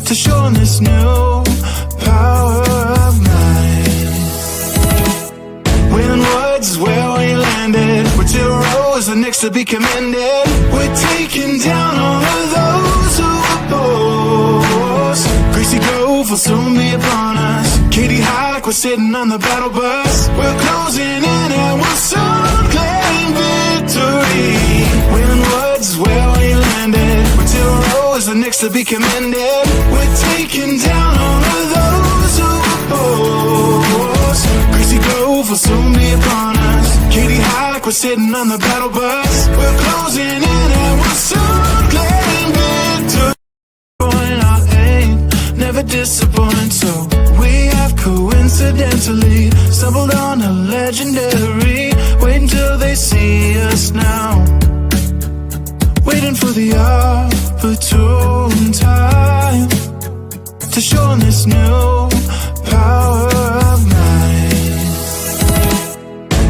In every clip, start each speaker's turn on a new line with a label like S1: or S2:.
S1: to show 'em this new power of mine. When woods where we landed, we're 2 rows and next to be commended. We're taking down all of those who oppose. Gracie Grove will soon be upon us. Katie Hike, we're sitting on the battle bus. We're closing in and we'll soon claim victory. When woods where we landed, we're 2 rows and next to be commended. We're taking down all of those who oppose. Gracie Grove will soon be upon us. Katie Hike, we're sitting on the battle bus. We're closing in and we'll soon claim victory. Our aim never disappoint, so we have coincidentally stumbled on a legendary. Wait until they see us now, waiting for the opportune time to show 'em this new power of mine.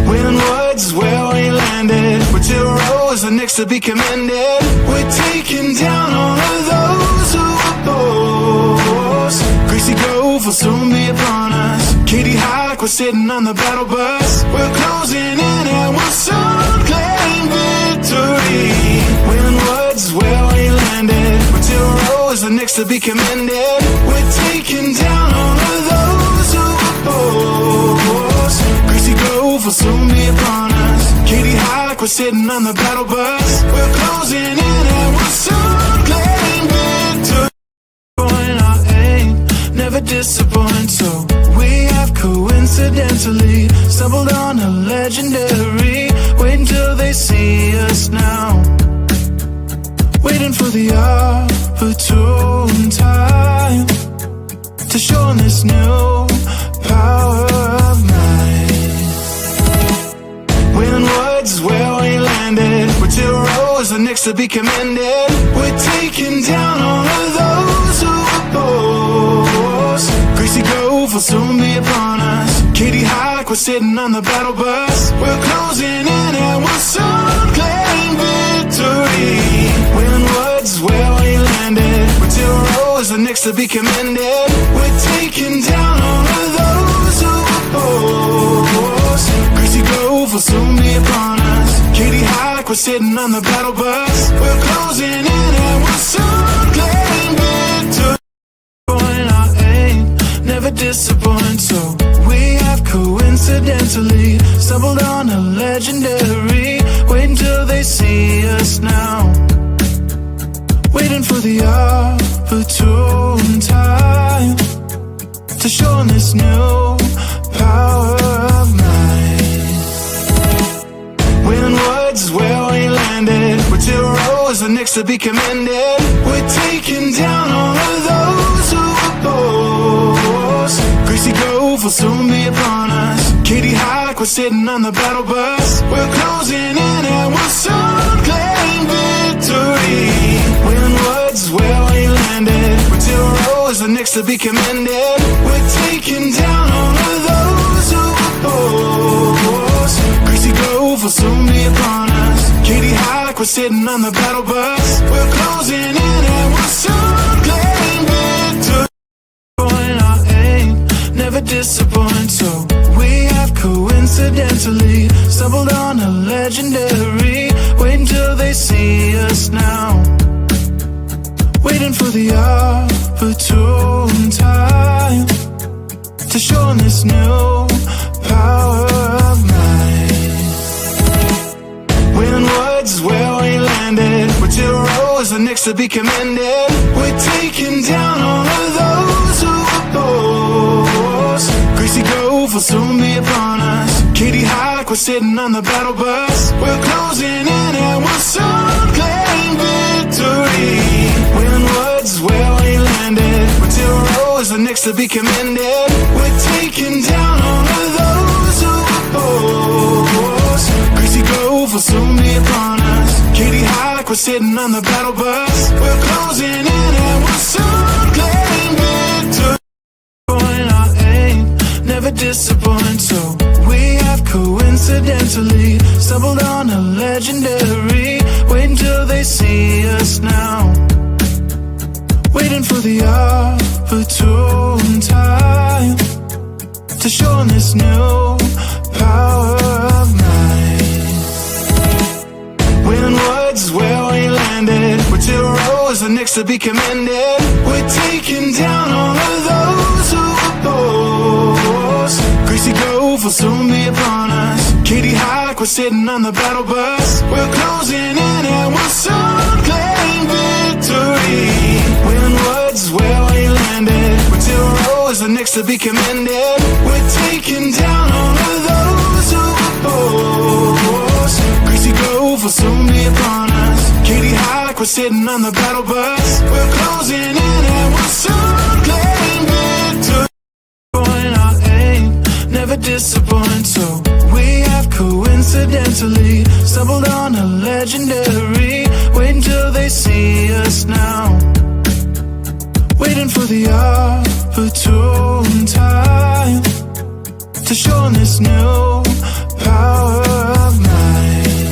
S1: When woods where we landed, we're 2 rows and next to be commended. We're taking down all of those who oppose. Gracie Grove will soon be upon us. Katie Hike, we're sitting on the battle bus. We're closing in and we'll soon claim victory. When woods where we landed, we're 2 rows and next to be commended. We're taking down all of those who oppose. Gracie Grove will soon be upon us. Katie Hike, we're sitting on the battle bus. We're closing in and we'll soon claim victory. Our aim never disappoint, so we have coincidentally stumbled on a legendary. Wait until they see us now, waiting for the opportune time to show 'em this new power of mine. When woods where we landed, we're 2 rows and next to be commended. We're taking down all of those who oppose. Gracie Grove will soon be upon us. Katie Hike, we're sitting on the battle bus. We're closing in and we'll soon claim victory. When woods where we landed, we're 2 rows and next to be commended. We're taking down all of those who oppose. Gracie Grove will soon be upon us. Katie Hike, we're sitting on the battle bus. We're closing in and we'll soon claim victory. Our aim never disappoint, so we have coincidentally stumbled on a legendary. Wait until they see us now, waiting for the opportune time to show 'em this new power of mine. When woods where we landed, we're 2 rows and next to be commended. We're taking down all of those who oppose. Gracie Grove will soon be upon us. Katie Hike, we're sitting on the battle bus. We're closing in and we'll soon claim victory. When woods where we landed, we're 2 rows and next to be commended. We're taking down all of those who oppose. Gracie Grove will soon be upon us. Katie Hike, we're sitting on the battle bus. We're closing in and we'll soon claim victory. Our aim never disappoint, so we have coincidentally stumbled on a legendary. Wait until they see us now, waiting for the opportune time to show 'em this new power of mine. When woods where we landed, we're 2 rows and next to be commended. We're taking down all of those who oppose. Gracie Grove will soon be upon us. Katie Hike, we're sitting on the battle bus. We're closing in and we'll soon claim victory. When woods where we landed, we're 2 rows and next to be commended. We're taking down all of those who oppose. Gracie Grove will soon be upon us. Katie Hike, we're sitting on the battle bus. We're closing in and we'll soon claim victory. Our aim never disappoint, so we have coincidentally stumbled on a legendary. Wait until they see us now, waiting for the the opportune time to show this new power of mine. When words where we landed were two rows and next to be commended, we're taking down all of those who oppose. Greasy Grove will soon be upon us. Katie Hike, we're sitting on the battle bus. We're closing in and we'll soon claim victory. When words where we landed were two rows and next to be commended, we're taking down all of those who oppose. Greasy Grove will soon be upon us. Katie Hike, we're sitting on the battle bus. We're closing in and we'll soon claim victory. Our aim never disappoint, so we have coincidentally stumbled on a legendary. Wait until they see us now, waiting for the opportune time to show 'em this new power of mine.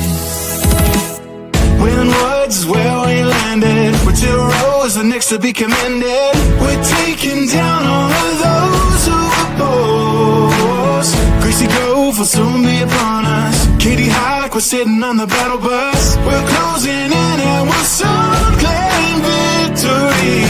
S1: When words where we landed were two rows and next to be commended, we're taking down all of those who oppose. Greasy Grove will soon be upon us. Katie Hike, we're sitting on the battle bus. We're closing in and we'll soon claim victory.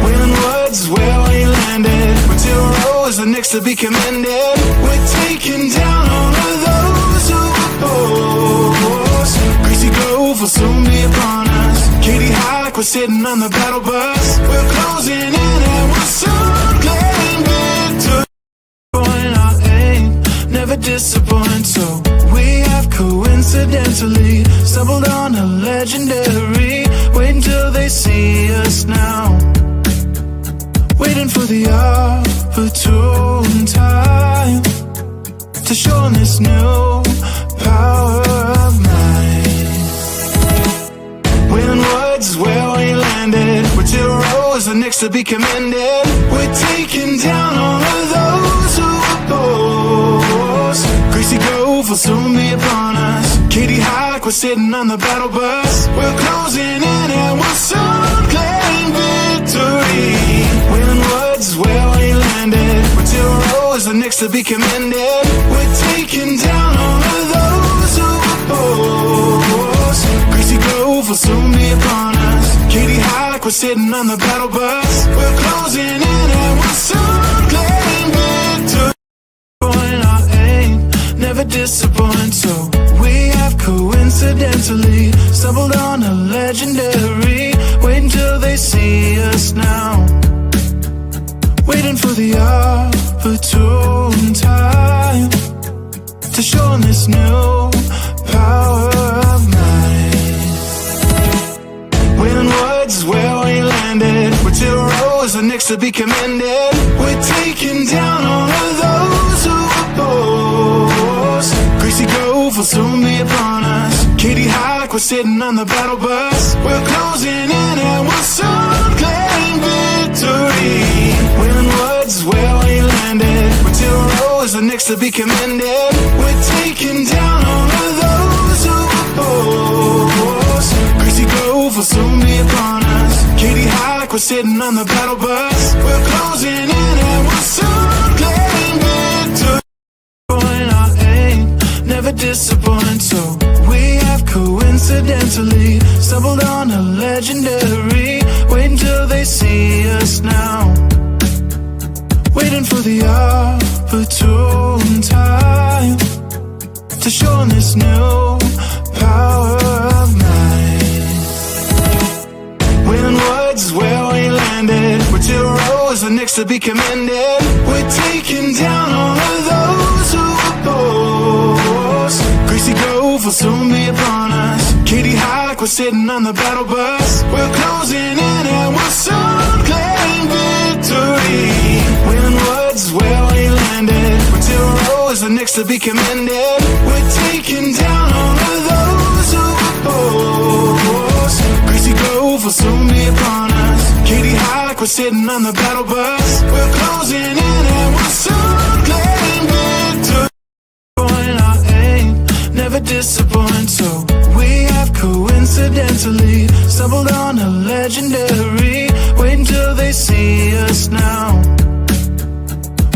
S1: When words where we landed were two rows and next to be commended, we're taking down all of those who oppose. Greasy Grove will soon be upon us. Katie Hike, we're sitting on the battle bus. We're closing in and we'll soon claim victory. Our aim never disappoint, so we have coincidentally stumbled on a legendary. Wait until they see us now, waiting for the opportune time to show 'em this new power of mine. When words where we landed were two rows and next to be commended, we're taking down all of those who oppose. Greasy Grove will soon be upon us. Katie Hike, we're sitting on the battle bus. We're closing in and we'll soon claim victory. When words where we landed were two rows and next to be commended, we're taking down all of those who oppose. Greasy Grove will soon be upon us. Katie Hike, we're sitting on the battle bus. We're closing in and we'll soon claim victory. Our aim never disappoint, so we have coincidentally stumbled on a legendary. Wait until they see us now, waiting for the opportune time to show 'em this new power of mine. When words where we landed were two rows and next to be commended, we're taking down all of those who oppose. Greasy Grove will soon be upon us. Katie Hike, we're sitting on the battle bus. We're closing in and we'll soon claim victory. When words where we landed were two rows and next to be commended, we're taking down all of those who oppose. Greasy Grove will soon be upon us. Katie Hike, we're sitting on the battle bus. We're closing in and we'll soon claim victory. Our aim never disappoint, so we have coincidentally stumbled on a legendary. Wait until they see us now, waiting for the opportune time to show 'em this new power of mine. When words where we landed were two rows and next to be commended, we're taking down all of those who oppose. Greasy Grove will soon be upon us. Katie Hike, we're sitting on the battle bus. We're closing in and we'll soon claim victory. When words where we landed were two rows and next to be commended, we're taking down all of those who oppose. Greasy Grove will soon be upon us. Katie Hike, we're sitting on the battle bus. We're closing in and we'll soon claim victory. Our aim never disappoint, so we have coincidentally stumbled on a legendary. Wait until they see us now.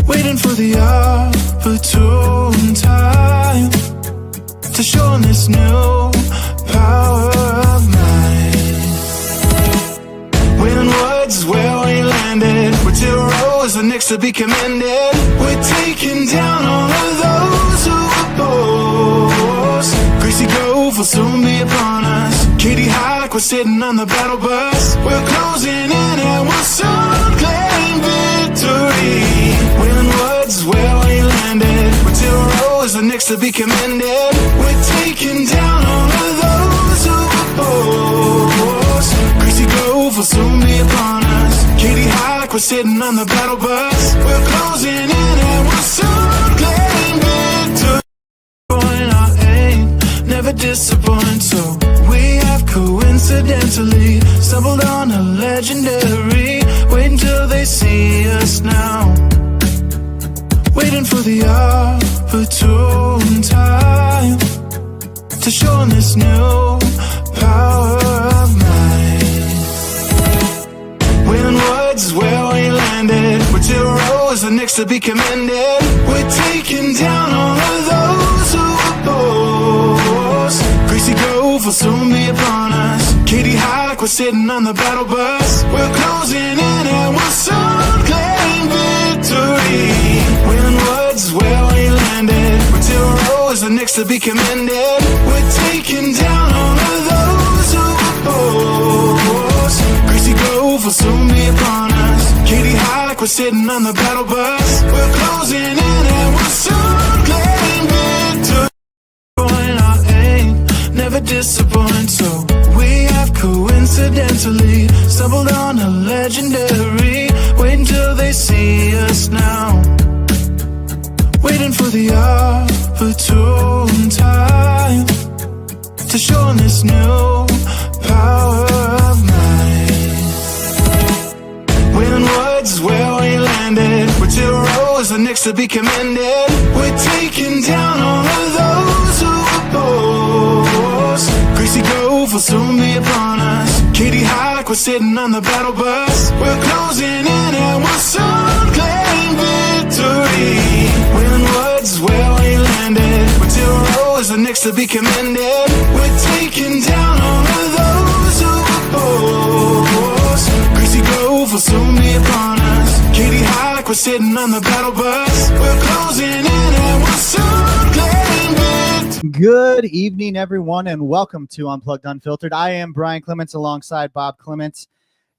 S1: Waiting for the opportune time to show 'em this new power of mine. When woods where we landed, we're 2 rows, the next to be commended. We're taking down all of those who oppose. Gracie Grove will soon be upon us. Katie Hike, we're sitting on the battle bus. We're closing in and we'll soon claim victory. When woods where we landed, we're 2 rows, the next to be commended. We're taking down all of those who oppose. Gracie Grove will soon be upon us. Katie Hike, we're sitting on the battle bus. We're closing in and we'll soon claim victory. Our aim never disappoint, so we have coincidentally stumbled on a legendary. Wait until they see us now. Waiting for the opportune time to show 'em this new power of mine. When woods where we landed, we're 2 rows, the next to be commended. We're taking down all of those who oppose. Gracie Grove will soon be upon us. Katie Hike, we're sitting on the battle bus. We're closing in and we'll soon claim victory. When woods where we landed, we're 2 rows, the next to be commended. We're taking down all of those who oppose. Gracie Grove will soon be upon us. Katie Hike, we're sitting on the battle bus. We're closing in and we'll soon claim victory. Our aim never disappoint, so we have coincidentally stumbled on a legendary. Wait until they see us now. Waiting for the opportune time to show 'em this new power of mine. When woods where we landed, we're 2 rows, the next to be commended. We're taking down all of those who oppose. Gracie Grove will soon be upon us. Katie Hike, we're sitting on the battle bus. We're closing in and we'll soon claim victory. When woods where we landed, we're 2 rows, the next to be commended. We're taking down all of those who oppose. Gracie Grove will soon be upon us. Katie Hike, we're sitting on the battle bus. We're closing in and we'll soon claim victory.
S2: Good evening, everyone, and welcome to Unplugged Unfiltered. I am Brian Clements alongside Bob Clements,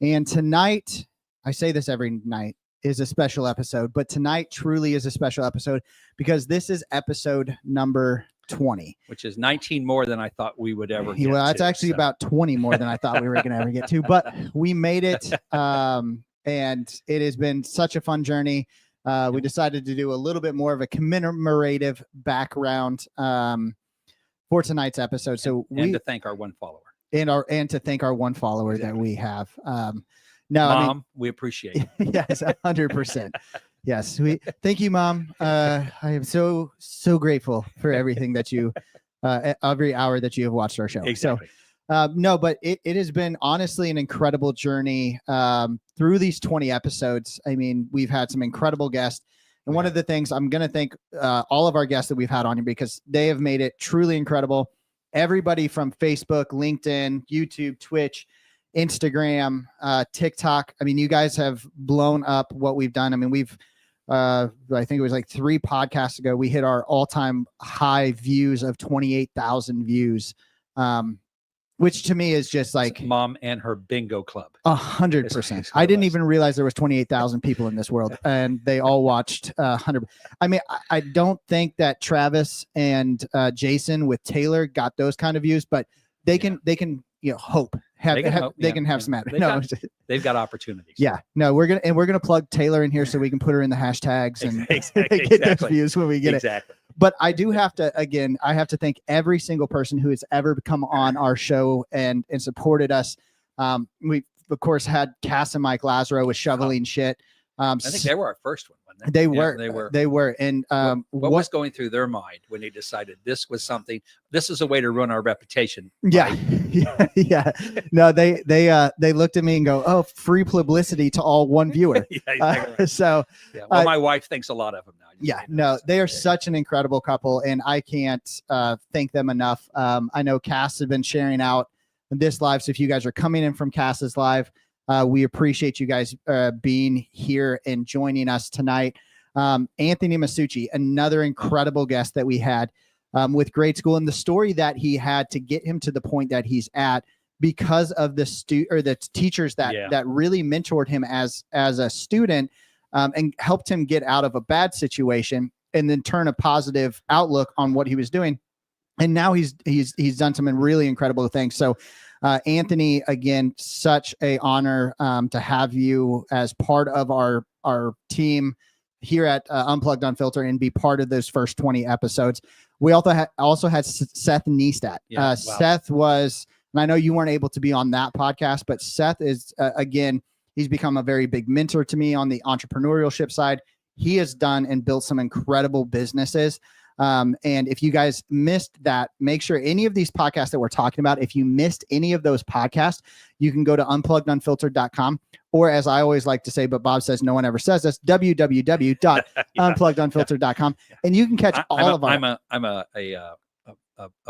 S2: and tonight, I say this every night, is a special episode, but tonight truly is a special episode because this is episode number 20.
S3: Which is 19 more than I thought we would ever get.
S2: Well, that's actually about 20 more than I thought we were going to ever get to, but we made it, and it has been such a fun journey. We decided to do a little bit more of a commemorative background for tonight's episode.
S3: And to thank our one follower.
S2: And to thank our one follower
S3: exactly.
S2: that we have.
S3: Mom, we appreciate it.
S2: Yes, 100%. Yes, thank you, Mom. I am so grateful for everything that you, every hour that you have watched our show.
S3: Exactly.
S2: So, no, but it has been honestly an incredible journey through these 20 episodes. I mean, we've had some incredible guests. And one of the things I'm going to thank all of our guests that we've had on here because they have made it truly incredible. Everybody from Facebook, LinkedIn, YouTube, Twitch, Instagram, TikTok. I mean, you guys have blown up what we've done. I mean, I think it was like 3 podcasts ago, we hit our all-time high views of 28,000 views, which to me is just like
S3: Mom and her bingo club.
S2: 100%. I didn't even realize there was 28,000 people in this world, and they all watched 100. I mean, I don't think that Travis and Jason with Taylor got those kind of views, but they can hope. They can have some
S3: They've got opportunities.
S2: Yeah, no, we're gonna plug Taylor in here so we can put her in the hashtags and get those views when we get it. But I do have to thank every single person who has ever come on our show and supported us. We of course had Cass and Mike Lazaro with shoveling shit.
S3: I think they were our first one. Wasn't
S2: They
S3: Yeah,
S2: were. They were. And
S3: what was going through their mind when they decided this was something? This is a way to ruin our reputation.
S2: Yeah, yeah. No, they looked at me and go, "Oh, free publicity to all one viewer."
S3: Yeah, exactly right.
S2: So,
S3: Well, my wife thinks a lot of them now.
S2: yeah, no, they are such an incredible couple, and I can't thank them enough. I know Cass has been sharing out this live, so if you guys are coming in from Cass's live, we appreciate you guys being here and joining us tonight. Anthony Masucci, another incredible guest that we had with grade school, and the story that he had to get him to the point that he's at because of the teachers that really mentored him as a student and helped him get out of a bad situation and then turn a positive outlook on what he was doing. And now he's done some really incredible things. So Anthony, again, such a honor to have you as part of our team here at Unplugged Unfiltered and be part of those first 20 episodes. We also had Seth Neistat.
S3: Wow.
S2: Seth was, and I know you weren't able to be on that podcast, but Seth is, again, he's become a very big mentor to me on the entrepreneurship side. He has done and built some incredible businesses. And if you guys missed that, make sure any of these podcasts that we're talking about, if you missed any of those podcasts, you can go to unpluggedunfiltered.com, or as I always like to say, but Bob says no one ever says this, www.unpluggedunfiltered.com. And you can catch all of our.
S3: I'm a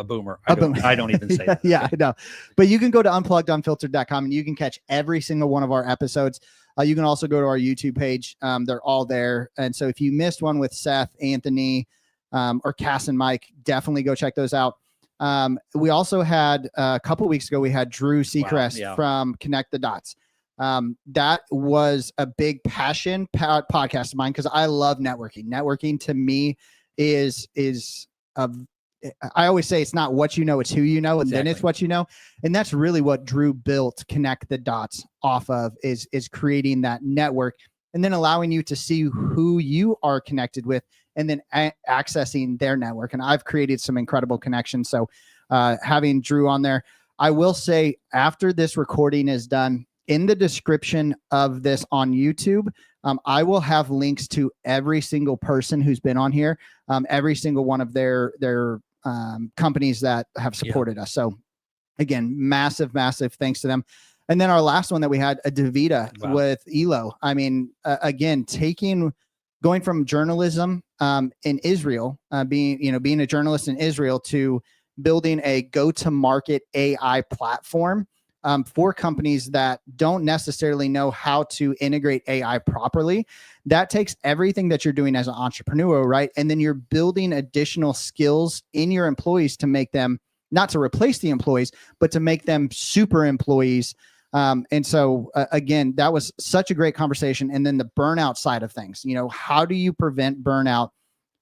S3: boomer. I don't even say that.
S2: Yeah, I know. But you can go to unpluggedunfiltered.com and you can catch every single one of our episodes. You can also go to our YouTube page. They're all there. And so if you missed one with Seth, Anthony, or Cass and Mike, definitely go check those out. We also had a couple weeks ago, we had Drew Seacrest from Connect the Dots. That was a big passion podcast of mine because I love networking. Networking to me is I always say it's not what you know, it's who you know, and then it's what you know. And that's really what Drew built Connect the Dots off of is creating that network and then allowing you to see who you are connected with and then accessing their network. And I've created some incredible connections. So having Drew on there, I will say after this recording is done, in the description of this on YouTube, I will have links to every single person who's been on here, every single one of their companies that have supported us. So again, massive thanks to them. And then our last one that we had, a DaVita with Elo. I mean, again, going from journalism in Israel, being a journalist in Israel to building a go-to-market AI platform for companies that don't necessarily know how to integrate AI properly. That takes everything that you're doing as an entrepreneur, right? And then you're building additional skills in your employees to make them, not to replace the employees, but to make them super employees. And so again, that was such a great conversation. And then the burnout side of things, how do you prevent burnout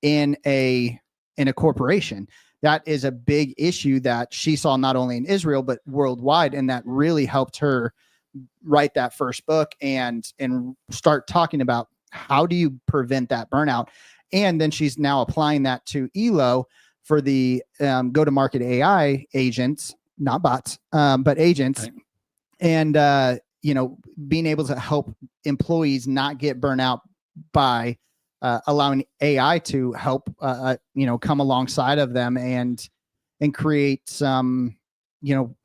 S2: in a corporation? That is a big issue that she saw not only in Israel, but worldwide. And that really helped her write that first book and start talking about how do you prevent that burnout? And then she's now applying that to Elo for the go-to-market AI agents, not bots, but agents. Right. And, being able to help employees not get burnt out by allowing AI to help, come alongside of them and create some,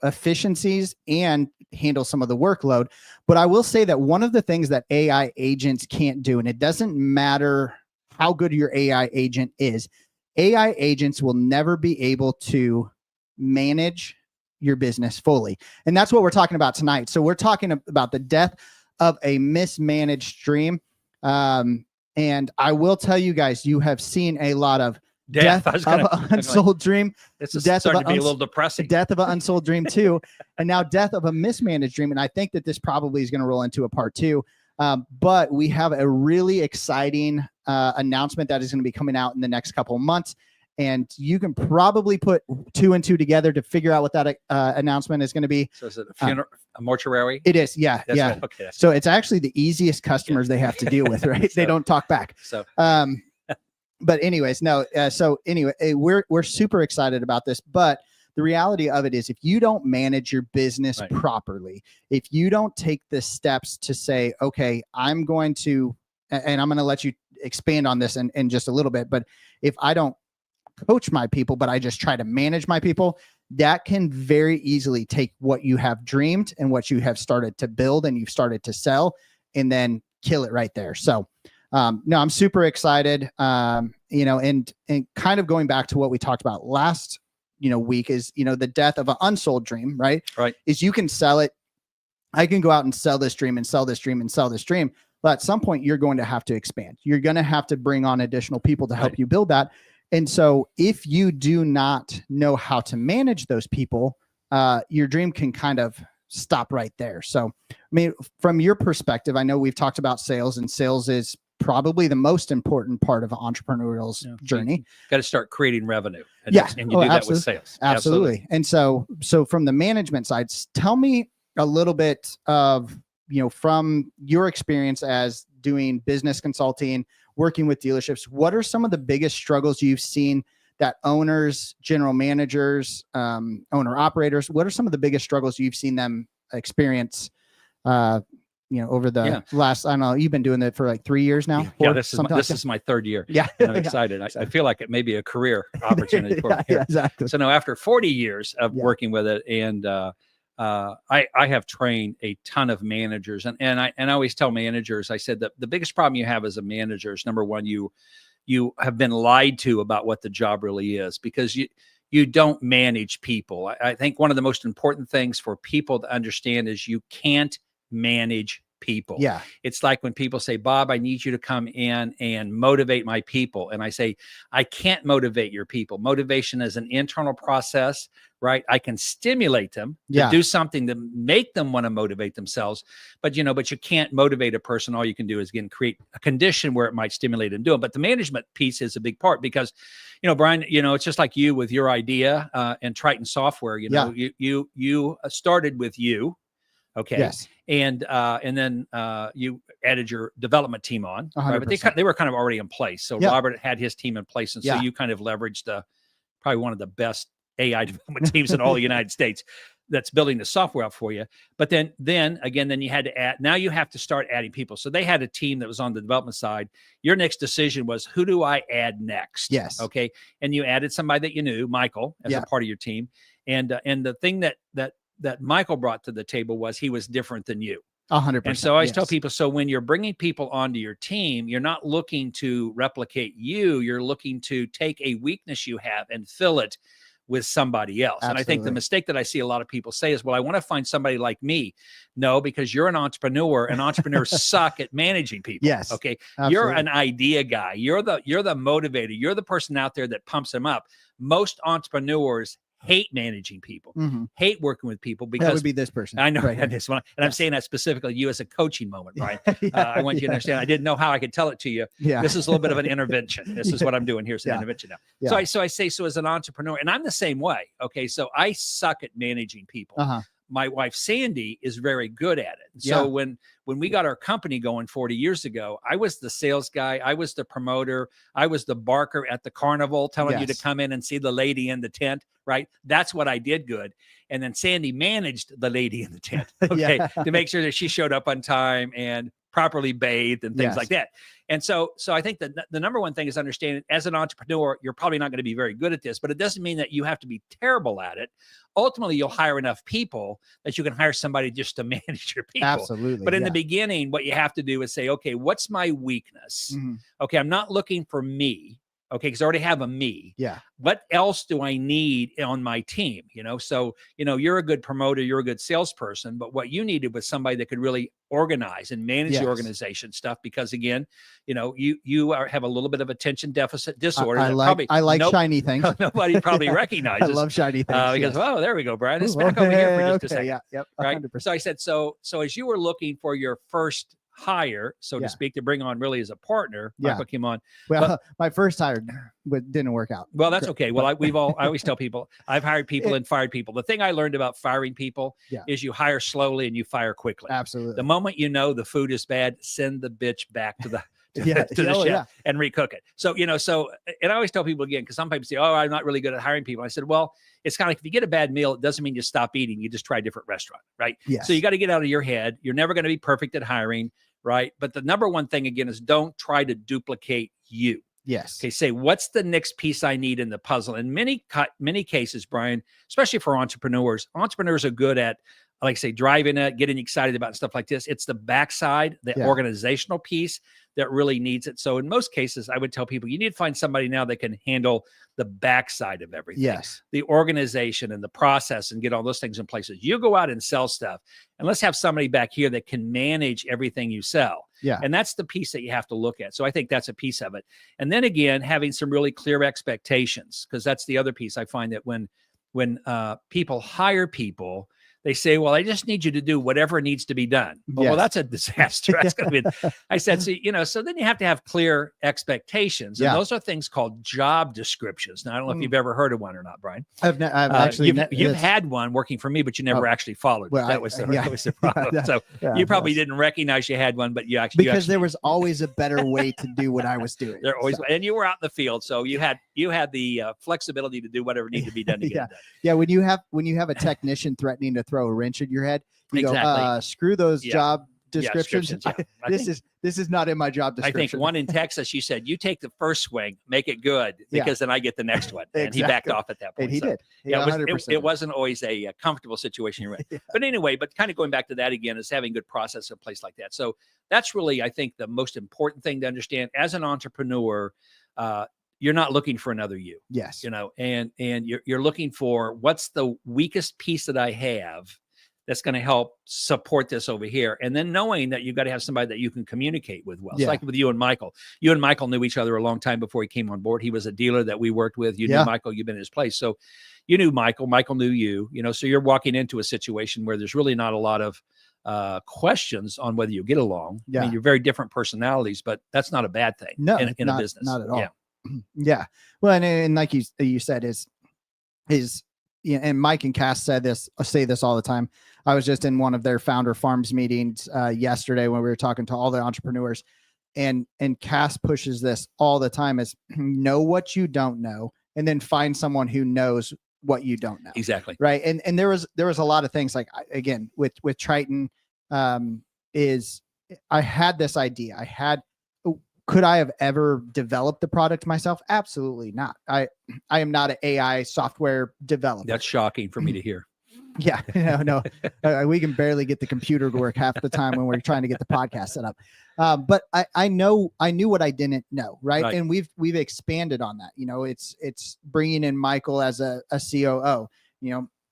S2: efficiencies and handle some of the workload. But I will say that one of the things that AI agents can't do, and it doesn't matter how good your AI agent is, AI agents will never be able to manage your business fully. And that's what we're talking about tonight. So we're talking about the death of a mismanaged dream. And I will tell you guys, you have seen a lot of death of an unsold dream.
S3: It's starting to be a little depressing.
S2: Death of an unsold dream too. And now death of a mismanaged dream. And I think that this probably is going to roll into a part two. But we have a really exciting announcement that is going to be coming out in the next couple of months. And you can probably put 2 and 2 together to figure out what that announcement is going to be.
S3: So is it a funeral, a mortuary?
S2: It is. Yeah.
S3: That's
S2: yeah.
S3: Right. Okay.
S2: So it's actually the easiest customers they have to deal with, right? They don't talk back.
S3: So,
S2: but anyways, no. So anyway, we're super excited about this, but the reality of it is if you don't manage your business properly, if you don't take the steps to say, okay, I'm going to and I'm going to let you expand on this in just a little bit, but if I don't coach my people, but I just try to manage my people, that can very easily take what you have dreamed and what you have started to build and you've started to sell and then kill it right there. So, no, I'm super excited. You know, and kind of going back to what we talked about last, week is, the death of an unsold dream, right?
S3: Right.
S2: Is you can sell it. I can go out and sell this dream and sell this dream and sell this dream. But at some point you're going to have to expand. You're going to have to bring on additional people to help you build that. And so if you do not know how to manage those people, your dream can kind of stop right there. So, I mean, from your perspective, I know we've talked about sales, and sales is probably the most important part of an entrepreneurial's journey.
S3: Got to start creating revenue. And and you do that with sales.
S2: Absolutely. And so from the management side, tell me a little bit of, from your experience as doing business consulting, working with dealerships, what are some of the biggest struggles you've seen that owners, general managers, owner operators, what are some of the biggest struggles you've seen them experience, over the last, I don't know, you've been doing it for like 3 years now?
S3: Yeah, this is my third year.
S2: Yeah.
S3: And I'm excited. I feel like it may be a career opportunity for me.
S2: Yeah, exactly.
S3: So now after 40 years of working with it, and I have trained a ton of managers, and I always tell managers, I said that the biggest problem you have as a manager is, number one, you have been lied to about what the job really is, because you don't manage people. I think one of the most important things for people to understand is you can't manage people.
S2: Yeah.
S3: It's like when people say, Bob, I need you to come in and motivate my people. And I say, I can't motivate your people. Motivation is an internal process, right? I can stimulate them to do something to make them want to motivate themselves. But you can't motivate a person. All you can do is, again, create a condition where it might stimulate and do it. But the management piece is a big part, because, Brian, it's just like you with your idea and Triton Software, you started with you. Okay.
S2: Yes.
S3: And then you added your development team on, right? But they were kind of already in place. So Robert had his team in place. And so you kind of leveraged probably one of the best AI development teams in all the United States that's building the software out for you. But then you had to add, now you have to start adding people. So they had a team that was on the development side. Your next decision was, who do I add next?
S2: Yes.
S3: Okay. And you added somebody that you knew, Michael, as a part of your team. And the thing that Michael brought to the table was he was different than you.
S2: 100%.
S3: And so I always tell people, so when you're bringing people onto your team, you're not looking to replicate you. You're looking to take a weakness you have and fill it with somebody else.
S2: Absolutely.
S3: And I think the mistake that I see a lot of people say is, well, I want to find somebody like me. No, because you're an entrepreneur, and entrepreneurs suck at managing people.
S2: Yes.
S3: Okay.
S2: Absolutely.
S3: You're an idea guy. You're the motivator. You're the person out there that pumps them up. Most entrepreneurs hate managing people, hate working with people, because
S2: that would be this person.
S3: I know
S2: right.
S3: this one. And I'm saying that specifically you as a coaching moment, right? I want you to understand, I didn't know how I could tell it to you.
S2: Yeah.
S3: This is a little bit of an intervention. This is what I'm doing here. It's an intervention now.
S2: Yeah.
S3: So I say, so as an entrepreneur, and I'm the same way. Okay. So I suck at managing people. My wife, Sandy, is very good at it. So when we got our company going 40 years ago, I was the sales guy. I was the promoter. I was the barker at the carnival, telling you to come in and see the lady in the tent, right? That's what I did good. And then Sandy managed the lady in the tent, okay, to make sure that she showed up on time and properly bathed and things like that. And so I think that the number one thing is understanding, as an entrepreneur, you're probably not going to be very good at this, but it doesn't mean that you have to be terrible at it. Ultimately, you'll hire enough people that you can hire somebody just to manage your people.
S2: Absolutely.
S3: But in the beginning, what you have to do is say, okay, what's my weakness? Okay, I'm not looking for me. Okay, because I already have a me.
S2: Yeah.
S3: What else do I need on my team? So, you're a good promoter, you're a good salesperson, but what you needed was somebody that could really organize and manage the organization stuff. Because again, you have a little bit of attention deficit disorder.
S2: I like shiny things.
S3: Nobody probably recognizes.
S2: I love shiny things.
S3: Because, oh, there we go, Brian. Let's back over here for just a second.
S2: Yeah. Yep.
S3: Right.
S2: 100%.
S3: So I said, so as you were looking for your first hire, so to speak, to bring on really as a partner, Michael came on.
S2: Well, my first hire didn't work out.
S3: Well, that's okay. Well, I always tell people, I've hired people and fired people. The thing I learned about firing people is you hire slowly and you fire quickly.
S2: Absolutely.
S3: The moment the food is bad, send the bitch back to the chef and recook it. So, and I always tell people again, because some people say, oh, I'm not really good at hiring people. I said, well, it's kind of like, if you get a bad meal, it doesn't mean you stop eating. You just try a different restaurant, right?
S2: Yes.
S3: So you got to get out of your head. You're never going to be perfect at hiring. right? But the number one thing again is don't try to duplicate you.
S2: Yes.
S3: Okay. Say, what's the next piece I need in the puzzle? In many cases, Brian, especially for entrepreneurs are good at, like I say, driving it, getting excited about stuff like this. It's the backside, the organizational piece that really needs it. So in most cases, I would tell people you need to find somebody now that can handle the backside of everything.
S2: Yes.
S3: The organization and the process and get all those things in places. You go out and sell stuff, and let's have somebody back here that can manage everything you sell.
S2: Yeah.
S3: And that's the piece that you have to look at. So I think that's a piece of it. And then again, having some really clear expectations, because that's the other piece. I find that when people hire people, they say, well, I just need you to do whatever needs to be done. Well, that's a disaster. That's going to be, I said, so, so then you have to have clear expectations. And those are things called job descriptions. Now, I don't know if you've ever heard of one or not, Brian.
S2: I've actually,
S3: you've had one working for me, but you never actually followed.
S2: Well,
S3: that was the problem. So you probably didn't recognize you had one, but
S2: because there was always a better way to do what I was doing.
S3: There always, and you were out in the field. So you had the flexibility to do whatever needed to be done to get it done.
S2: Yeah. When you have a technician threatening to throw a wrench in your head, you go, screw those job descriptions. This is not in my job description.
S3: I think one in Texas, you said, you take the first swing, make it good, because then I get the next one. And he backed off at that point.
S2: And he did.
S3: It wasn't always a comfortable situation you're in. But anyway, kind of going back to that again, is having good process in a place like that. So that's really, I think, the most important thing to understand as an entrepreneur. You're not looking for another you.
S2: Yes.
S3: And you're looking for what's the weakest piece that I have that's going to help support this over here. And then knowing that you've got to have somebody that you can communicate with well. It's like with you and Michael. You and Michael knew each other a long time before he came on board. He was a dealer that we worked with. You knew Michael, you've been in his place. So you knew Michael, Michael knew you, so you're walking into a situation where there's really not a lot of questions on whether you get along. I mean, you're very different personalities, but that's not a bad thing in a business.
S2: Not at all. Yeah. Well, and like you said, is and Mike and Cass say this all the time. I was just in one of their founder farms meetings yesterday when we were talking to all the entrepreneurs, and Cass pushes this all the time: is know what you don't know, and then find someone who knows what you don't know.
S3: Exactly.
S2: Right. And there was a lot of things, like, again, with Triton, is I had this idea. Could I have ever developed the product myself? Absolutely not. I am not an AI software developer.
S3: That's shocking for me to hear.
S2: Yeah, no. We can barely get the computer to work half the time when we're trying to get the podcast set up. But I knew what I didn't know, right? And we've expanded on that. It's bringing in Michael as a COO.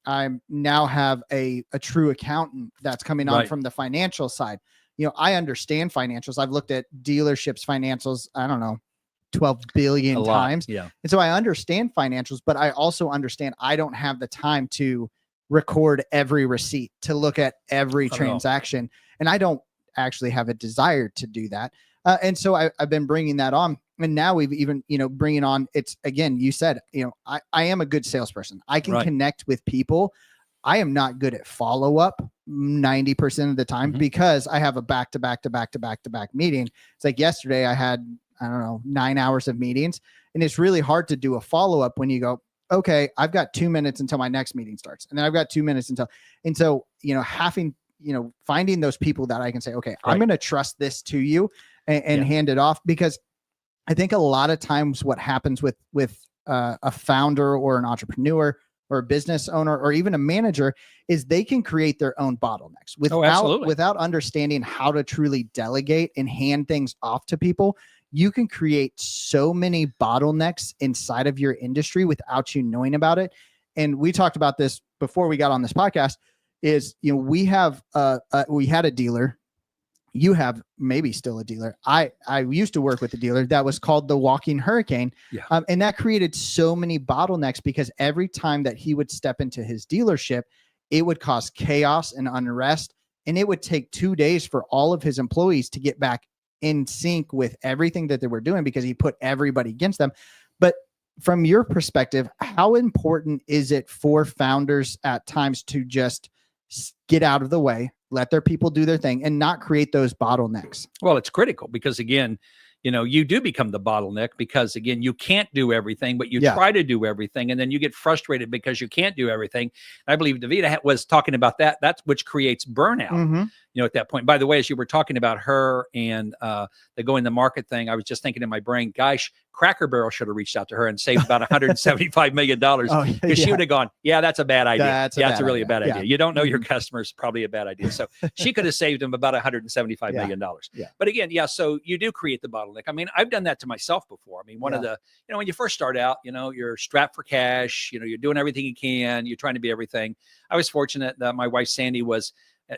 S2: I now have a true accountant that's coming on from the financial side. I understand financials. I've looked at dealerships' financials, I don't know, 12 billion times. Yeah. And so I understand financials, but I also understand I don't have the time to record every receipt, to look at every transaction. And I don't actually have a desire to do that. And so I've been bringing that on. And now we've even, bringing on, it's, again, you said, I am a good salesperson. I can connect with people. I am not good at follow-up 90% of the time because I have a back-to-back meeting. It's like yesterday I had, 9 hours of meetings, and it's really hard to do a follow-up when you go, okay, I've got 2 minutes until my next meeting starts. And then I've got 2 minutes and so, having, finding those people that I can say, okay, I'm going to trust this to you and hand it off, because I think a lot of times what happens with a founder or an entrepreneur or a business owner or even a manager is they can create their own bottlenecks without understanding how to truly delegate and hand things off to people. You can create so many bottlenecks inside of your industry without you knowing about it. And we talked about this before we got on this podcast is, we had a dealer. You have maybe still a dealer. I used to work with a dealer that was called the Walking Hurricane. Yeah. And that created so many bottlenecks because every time that he would step into his dealership, it would cause chaos and unrest. And it would take 2 days for all of his employees to get back in sync with everything that they were doing because he put everybody against them. But from your perspective, how important is it for founders at times to just get out of the way, let their people do their thing and not create those bottlenecks?
S3: Well, it's critical because, again, you do become the bottleneck because again, you can't do everything, but you
S2: Yeah.
S3: try to do everything. And then you get frustrated because you can't do everything. And I believe Davida was talking about that. That's which creates burnout,
S2: Mm-hmm.
S3: at that point. By the way, as you were talking about her and the going the market thing, I was just thinking in my brain, gosh, Cracker Barrel should have reached out to her and saved about $175 million because she would have gone, yeah, that's a bad idea. That's a really bad idea. You don't know your customers, probably a bad idea. So she could have saved him about $175 million.
S2: Yeah.
S3: But again, so you do create the bottleneck. I mean, I've done that to myself before. I mean, one of the, when you first start out, you're strapped for cash, you're doing everything you can, you're trying to be everything. I was fortunate that my wife, Sandy, was,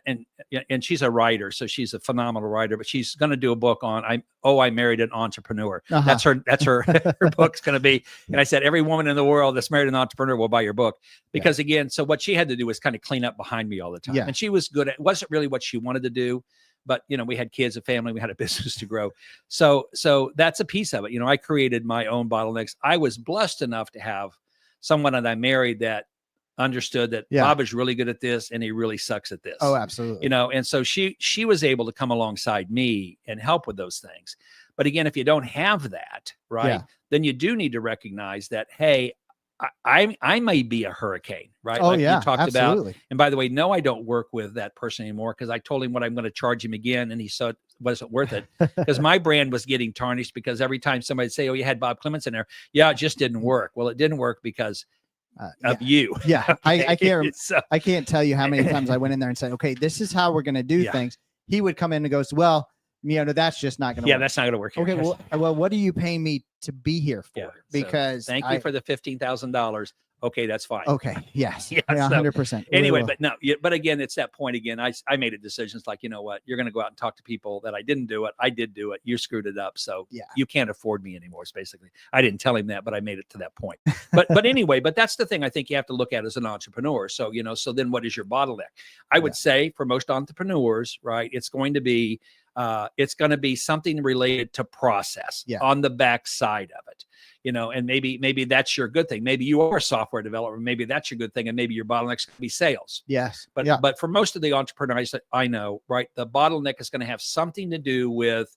S3: and she's a writer, so she's a phenomenal writer, but she's going to do a book on I married an entrepreneur. That's her her book's going to be. And I said, every woman in the world that's married an entrepreneur will buy your book because again, so what she had to do was kind of clean up behind me all the time. And she was good at, it wasn't really what she wanted to do, but we had kids, a family, we had a business to grow. So that's a piece of it. I created my own bottlenecks. I was blessed enough to have someone that I married that understood that Bob is really good at this and he really sucks at this.
S2: Oh, absolutely.
S3: And so she was able to come alongside me and help with those things. But again, if you don't have that, right, then you do need to recognize that, hey, I may be a hurricane, right?
S2: Oh,
S3: like
S2: you
S3: talked
S2: absolutely.
S3: about. And by the way, no, I don't work with that person anymore because I told him what I'm going to charge him again. And he said, wasn't worth it because my brand was getting tarnished because every time somebody would say, oh, you had Bob Clements in there. Yeah, it just didn't work. Well, it didn't work because of you.
S2: Yeah.
S3: Okay?
S2: I can't tell you how many times I went in there and said, okay, this is how we're going to do things. He would come in and goes, well, that's just not going to work.
S3: Yeah, that's not going to work.
S2: Okay. Well, what are you paying me to be here for?
S3: Yeah,
S2: because
S3: thank you for the $15,000. Okay, that's fine.
S2: Okay. Yes.
S3: Yeah,
S2: 100%.
S3: Anyway, but again, it's that point again. I made a decision. It's like, you know what? You're going to go out and talk to people that I didn't do it. I did do it. You screwed it up. So you can't afford me anymore. It's basically, I didn't tell him that, but I made it to that point. But anyway, but that's the thing I think you have to look at as an entrepreneur. So, so then what is your bottleneck? I would say for most entrepreneurs, right, it's going to be something related to process on the back side of it, and maybe that's your good thing. Maybe you are a software developer. Maybe that's your good thing. And maybe your bottleneck's going to be sales.
S2: Yes.
S3: But for most of the entrepreneurs that I know, right, the bottleneck is going to have something to do with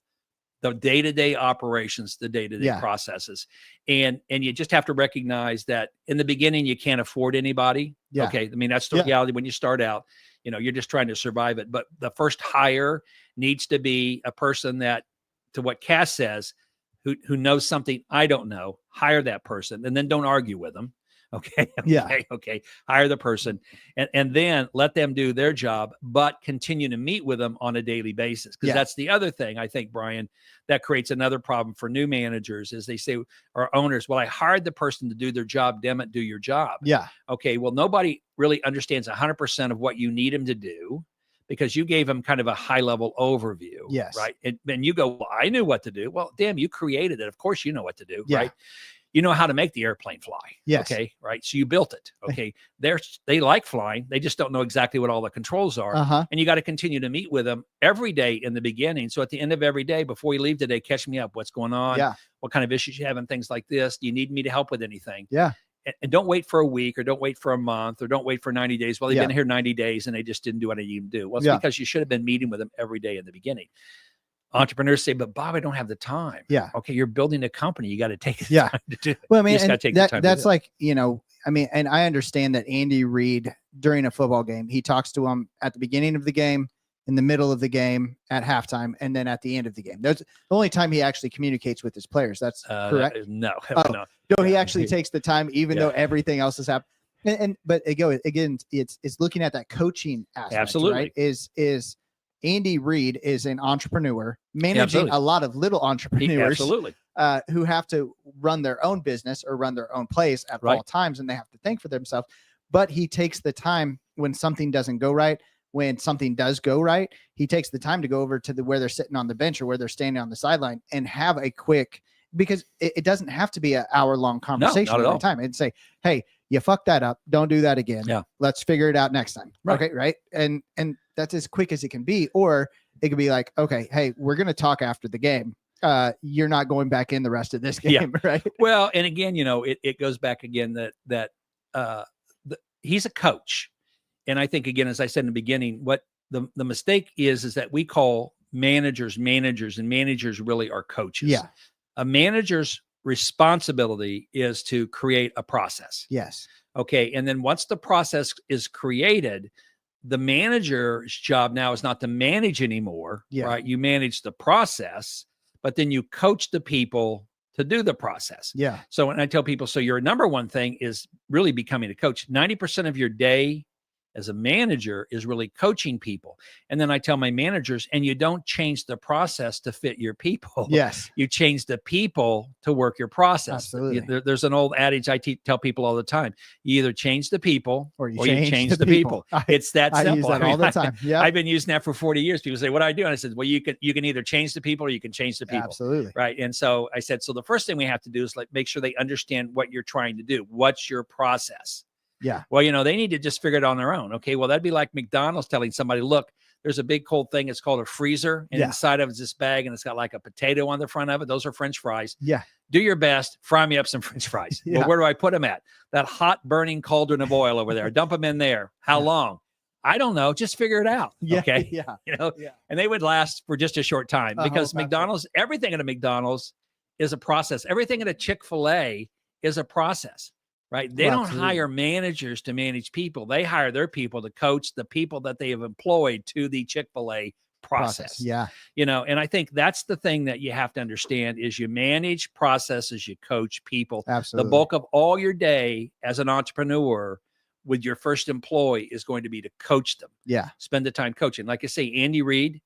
S3: the day-to-day operations, the day-to-day processes. And you just have to recognize that in the beginning, you can't afford anybody.
S2: Yeah.
S3: Okay. I mean, that's the reality when you start out, you're just trying to survive it. But the first hire needs to be a person that, to what Cass says, who knows something I don't know. Hire that person and then don't argue with them. Okay. Okay. Hire the person and then let them do their job, but continue to meet with them on a daily basis. Because that's the other thing I think, Brian, that creates another problem for new managers is they say, or owners, well, I hired the person to do their job. Damn it, do your job.
S2: Yeah.
S3: Okay. Well, nobody really understands 100% of what you need them to do because you gave them kind of a high level overview.
S2: Yes.
S3: Right. And you go, well, I knew what to do. Well, damn, you created it. Of course, you know what to do. Right. You know how to make the airplane fly.
S2: Yes.
S3: Okay. Right. So you built it. Okay. They like flying. They just don't know exactly what all the controls are. And you got to continue to meet with them every day in the beginning. So at the end of every day, before you leave today, catch me up. What's going on?
S2: Yeah.
S3: What kind of issues you have and things like this? Do you need me to help with anything?
S2: Yeah.
S3: And don't wait for a week or don't wait for a month or don't wait for 90 days. Well, they've been here 90 days and they just didn't do what I need them to do. Well, it's because you should have been meeting with them every day in the beginning. Entrepreneurs say, but Bob, I don't have the time.
S2: Yeah.
S3: Okay. You're building a company. You got to take the time to do it.
S2: Well, I mean,
S3: that's
S2: like, and I understand that Andy Reid during a football game, he talks to them at the beginning of the game, in the middle of the game, at halftime, and then at the end of the game. That's the only time he actually communicates with his players. That's correct.
S3: No.
S2: He actually takes the time, even though everything else is happening. But again, it's looking at that coaching aspect.
S3: Absolutely.
S2: Right? Is Andy Reid is an entrepreneur managing a lot of little entrepreneurs who have to run their own business or run their own place at all times, and they have to think for themselves. But he takes the time when something doesn't go right. When something does go right, he takes the time to go over to where they're sitting on the bench or where they're standing on the sideline and have a quick, because it doesn't have to be an hour-long conversation every time. And say, hey, you fucked that up. Don't do that again. Yeah. Let's figure it out next time. Right. Okay. Right. And that's as quick as it can be. Or it could be like, okay, hey, we're going to talk after the game. You're not going back in the rest of this game. Right.
S3: Well, and again, it goes back again that he's a coach. And I think, again, as I said in the beginning, what the mistake is that we call managers, and managers really are coaches.
S2: Yeah.
S3: A manager's responsibility is to create a process.
S2: Yes.
S3: Okay. And then once the process is created, the manager's job now is not to manage anymore, right? You manage the process, but then you coach the people to do the process.
S2: Yeah.
S3: So when I tell people, so your number one thing is really becoming a coach. 90% of your day as a manager is really coaching people. And then I tell my managers, and you don't change the process to fit your people.
S2: Yes.
S3: You change the people to work your process.
S2: Absolutely.
S3: There's an old adage I tell people all the time. You either change the people or you change the people.
S2: I
S3: It's that simple.
S2: I use that all the time. Yeah.
S3: I've been using that for 40 years. People say, what do I do? And I said, well, you can either change the people or you can change the people.
S2: Absolutely.
S3: Right. And so I said, so the first thing we have to do is make sure they understand what you're trying to do. What's your process?
S2: Yeah.
S3: Well, they need to just figure it on their own. Okay. Well, that'd be like McDonald's telling somebody, look, there's a big cold thing. It's called a freezer. And inside of it's this bag and it's got like a potato on the front of it. Those are French fries.
S2: Yeah.
S3: Do your best. Fry me up some French fries. Well, where do I put them at? That hot burning cauldron of oil over there. Dump them in there. How long? I don't know. Just figure it out.
S2: Yeah.
S3: Okay.
S2: Yeah.
S3: And they would last for just a short time because McDonald's, everything at a McDonald's is a process. Everything at a Chick-fil-A is a process. Right. They don't hire managers to manage people. They hire their people to coach the people that they have employed to the Chick-fil-A process.
S2: Yeah.
S3: And I think that's the thing that you have to understand is you manage processes, you coach people.
S2: Absolutely.
S3: The bulk of all your day as an entrepreneur with your first employee is going to be to coach them.
S2: Yeah.
S3: Spend the time coaching. Like I say, Andy Reid,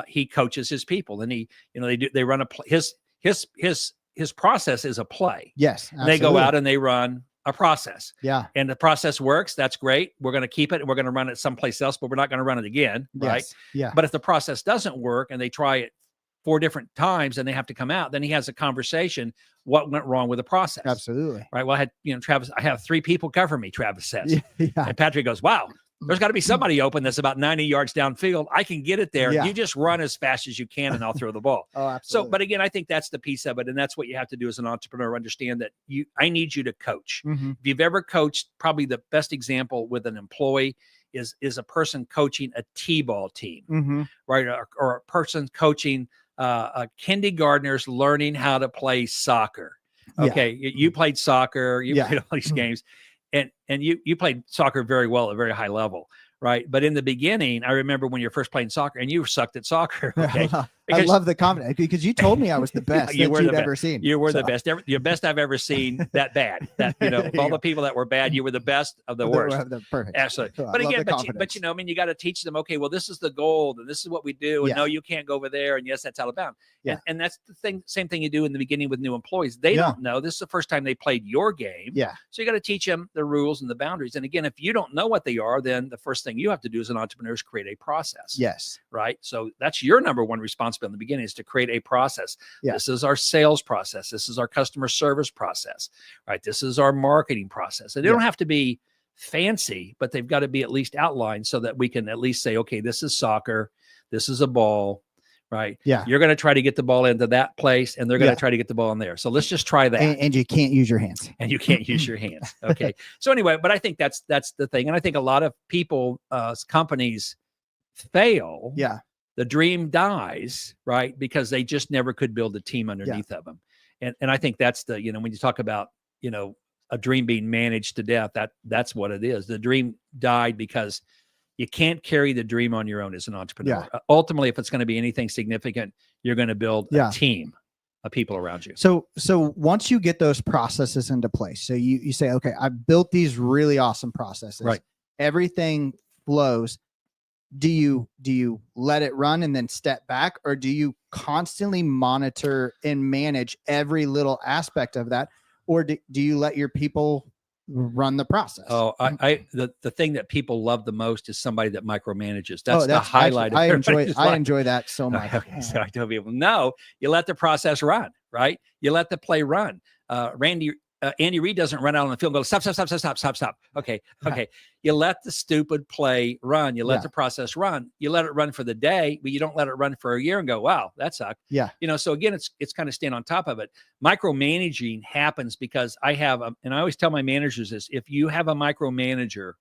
S3: he coaches his people and they run his process is a play.
S2: Yes.
S3: They go out and they run a process.
S2: Yeah.
S3: And the process works. That's great. We're going to keep it and we're going to run it someplace else, but we're not going to run it again. Right.
S2: Yes. Yeah.
S3: But if the process doesn't work and they try it 4 different times and they have to come out, then he has a conversation. What went wrong with the process?
S2: Absolutely.
S3: Right. Well, I had, Travis, I have 3 people cover me, Travis says.
S2: Yeah.
S3: And Patrick goes, wow, there's got to be somebody open that's about 90 yards downfield. I can get it there.
S2: Yeah.
S3: You just run as fast as you can and I'll throw the ball.
S2: Oh, absolutely.
S3: So, but again, I think that's the piece of it. And that's what you have to do as an entrepreneur. Understand that I need you to coach.
S2: Mm-hmm.
S3: If you've ever coached, probably the best example with an employee is a person coaching a T-ball team, right? Or a person coaching a kindergartners learning how to play soccer. Okay. You played soccer, you played all these games. And you played soccer very well at a very high level, right? But in the beginning, I remember when you're first playing soccer and you sucked at soccer. Okay?
S2: I love the comment because you told me I was the best you'd ever seen.
S3: You were the best. Your best I've ever seen that bad. That of all the people that were bad, you were the best of the worst.
S2: Perfect.
S3: Absolutely. But again, you got to teach them, okay, well, this is the goal and this is what we do. And no, you can't go over there. And yes, that's out of bounds. Yeah. And that's the thing, same thing you do in the beginning with new employees. They don't know. This is the first time they played your game.
S2: Yeah.
S3: So you got to teach them the rules and the boundaries. And again, if you don't know what they are, then the first thing you have to do as an entrepreneur is create a process.
S2: Yes.
S3: Right. So that's your number one responsibility in the beginning is to create a process. Yeah. This is our sales process. This is our customer service process. Right. This is our marketing process. And they don't have to be fancy, but they've got to be at least outlined so that we can at least say, okay, this is soccer. This is a ball. Right.
S2: Yeah.
S3: You're going to try to get the ball into that place and they're going to try to get the ball in there. So let's just try that.
S2: And you can't use your hands.
S3: And you can't use your hands. Okay. So anyway, but I think that's the thing. And I think a lot of people, companies fail.
S2: Yeah.
S3: The dream dies, right? Because they just never could build a team underneath of them. And I think that's the, when you talk about, a dream being managed to death, that's what it is. The dream died because you can't carry the dream on your own as an entrepreneur. Yeah. Ultimately, if it's going to be anything significant, you're going to build a team of people around you.
S2: So once you get those processes into place, so you say, okay, I've built these really awesome processes.
S3: Right.
S2: Everything flows. Do you let it run and then step back, or do you constantly monitor and manage every little aspect of that? Or do you let your people run the process?
S3: Oh, the thing that people love the most is somebody that micromanages. That's the highlight.
S2: Actually, I enjoy that so much.
S3: Okay, so I tell people, no, you let the process run, right? You let the play run. Andy Reid doesn't run out on the field and go, stop. Okay. You let the stupid play run. You let the process run. You let it run for the day, but you don't let it run for a year and go, wow, that sucked.
S2: Yeah.
S3: So again, it's kind of staying on top of it. Micromanaging happens because and I always tell my managers this, if you have a micromanager,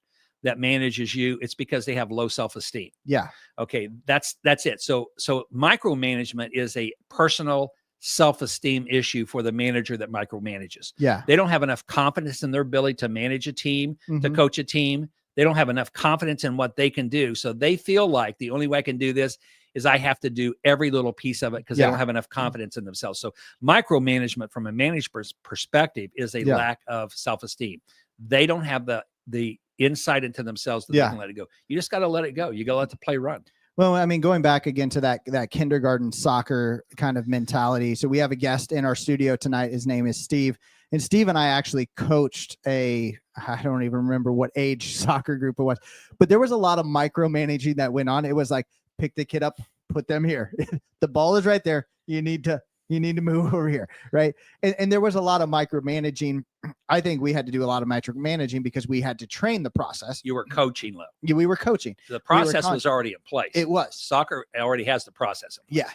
S3: that manages you, it's because they have low self-esteem.
S2: Yeah.
S3: Okay. That's it. So micromanagement is a personal self-esteem issue for the manager that micromanages.
S2: Yeah.
S3: They don't have enough confidence in their ability to manage a team, to coach a team. They don't have enough confidence in what they can do. So they feel like the only way I can do this is I have to do every little piece of it because they don't have enough confidence in themselves. So micromanagement from a manager's perspective is a lack of self-esteem. They don't have the insight into themselves that they can let it go. You just got to let it go. You got to let the play run.
S2: Well, I mean, going back again to that kindergarten soccer kind of mentality. So we have a guest in our studio tonight. His name is Steve. And Steve and I actually coached I don't even remember what age soccer group it was, but there was a lot of micromanaging that went on. It was like, pick the kid up, put them here. The ball is right there. You need to move over here. Right. And there was a lot of micromanaging. I think we had to do a lot of micromanaging because we had to train the process.
S3: You were coaching, Lou.
S2: Yeah, we were coaching.
S3: The process was already in place.
S2: It was.
S3: Soccer already has the process in place.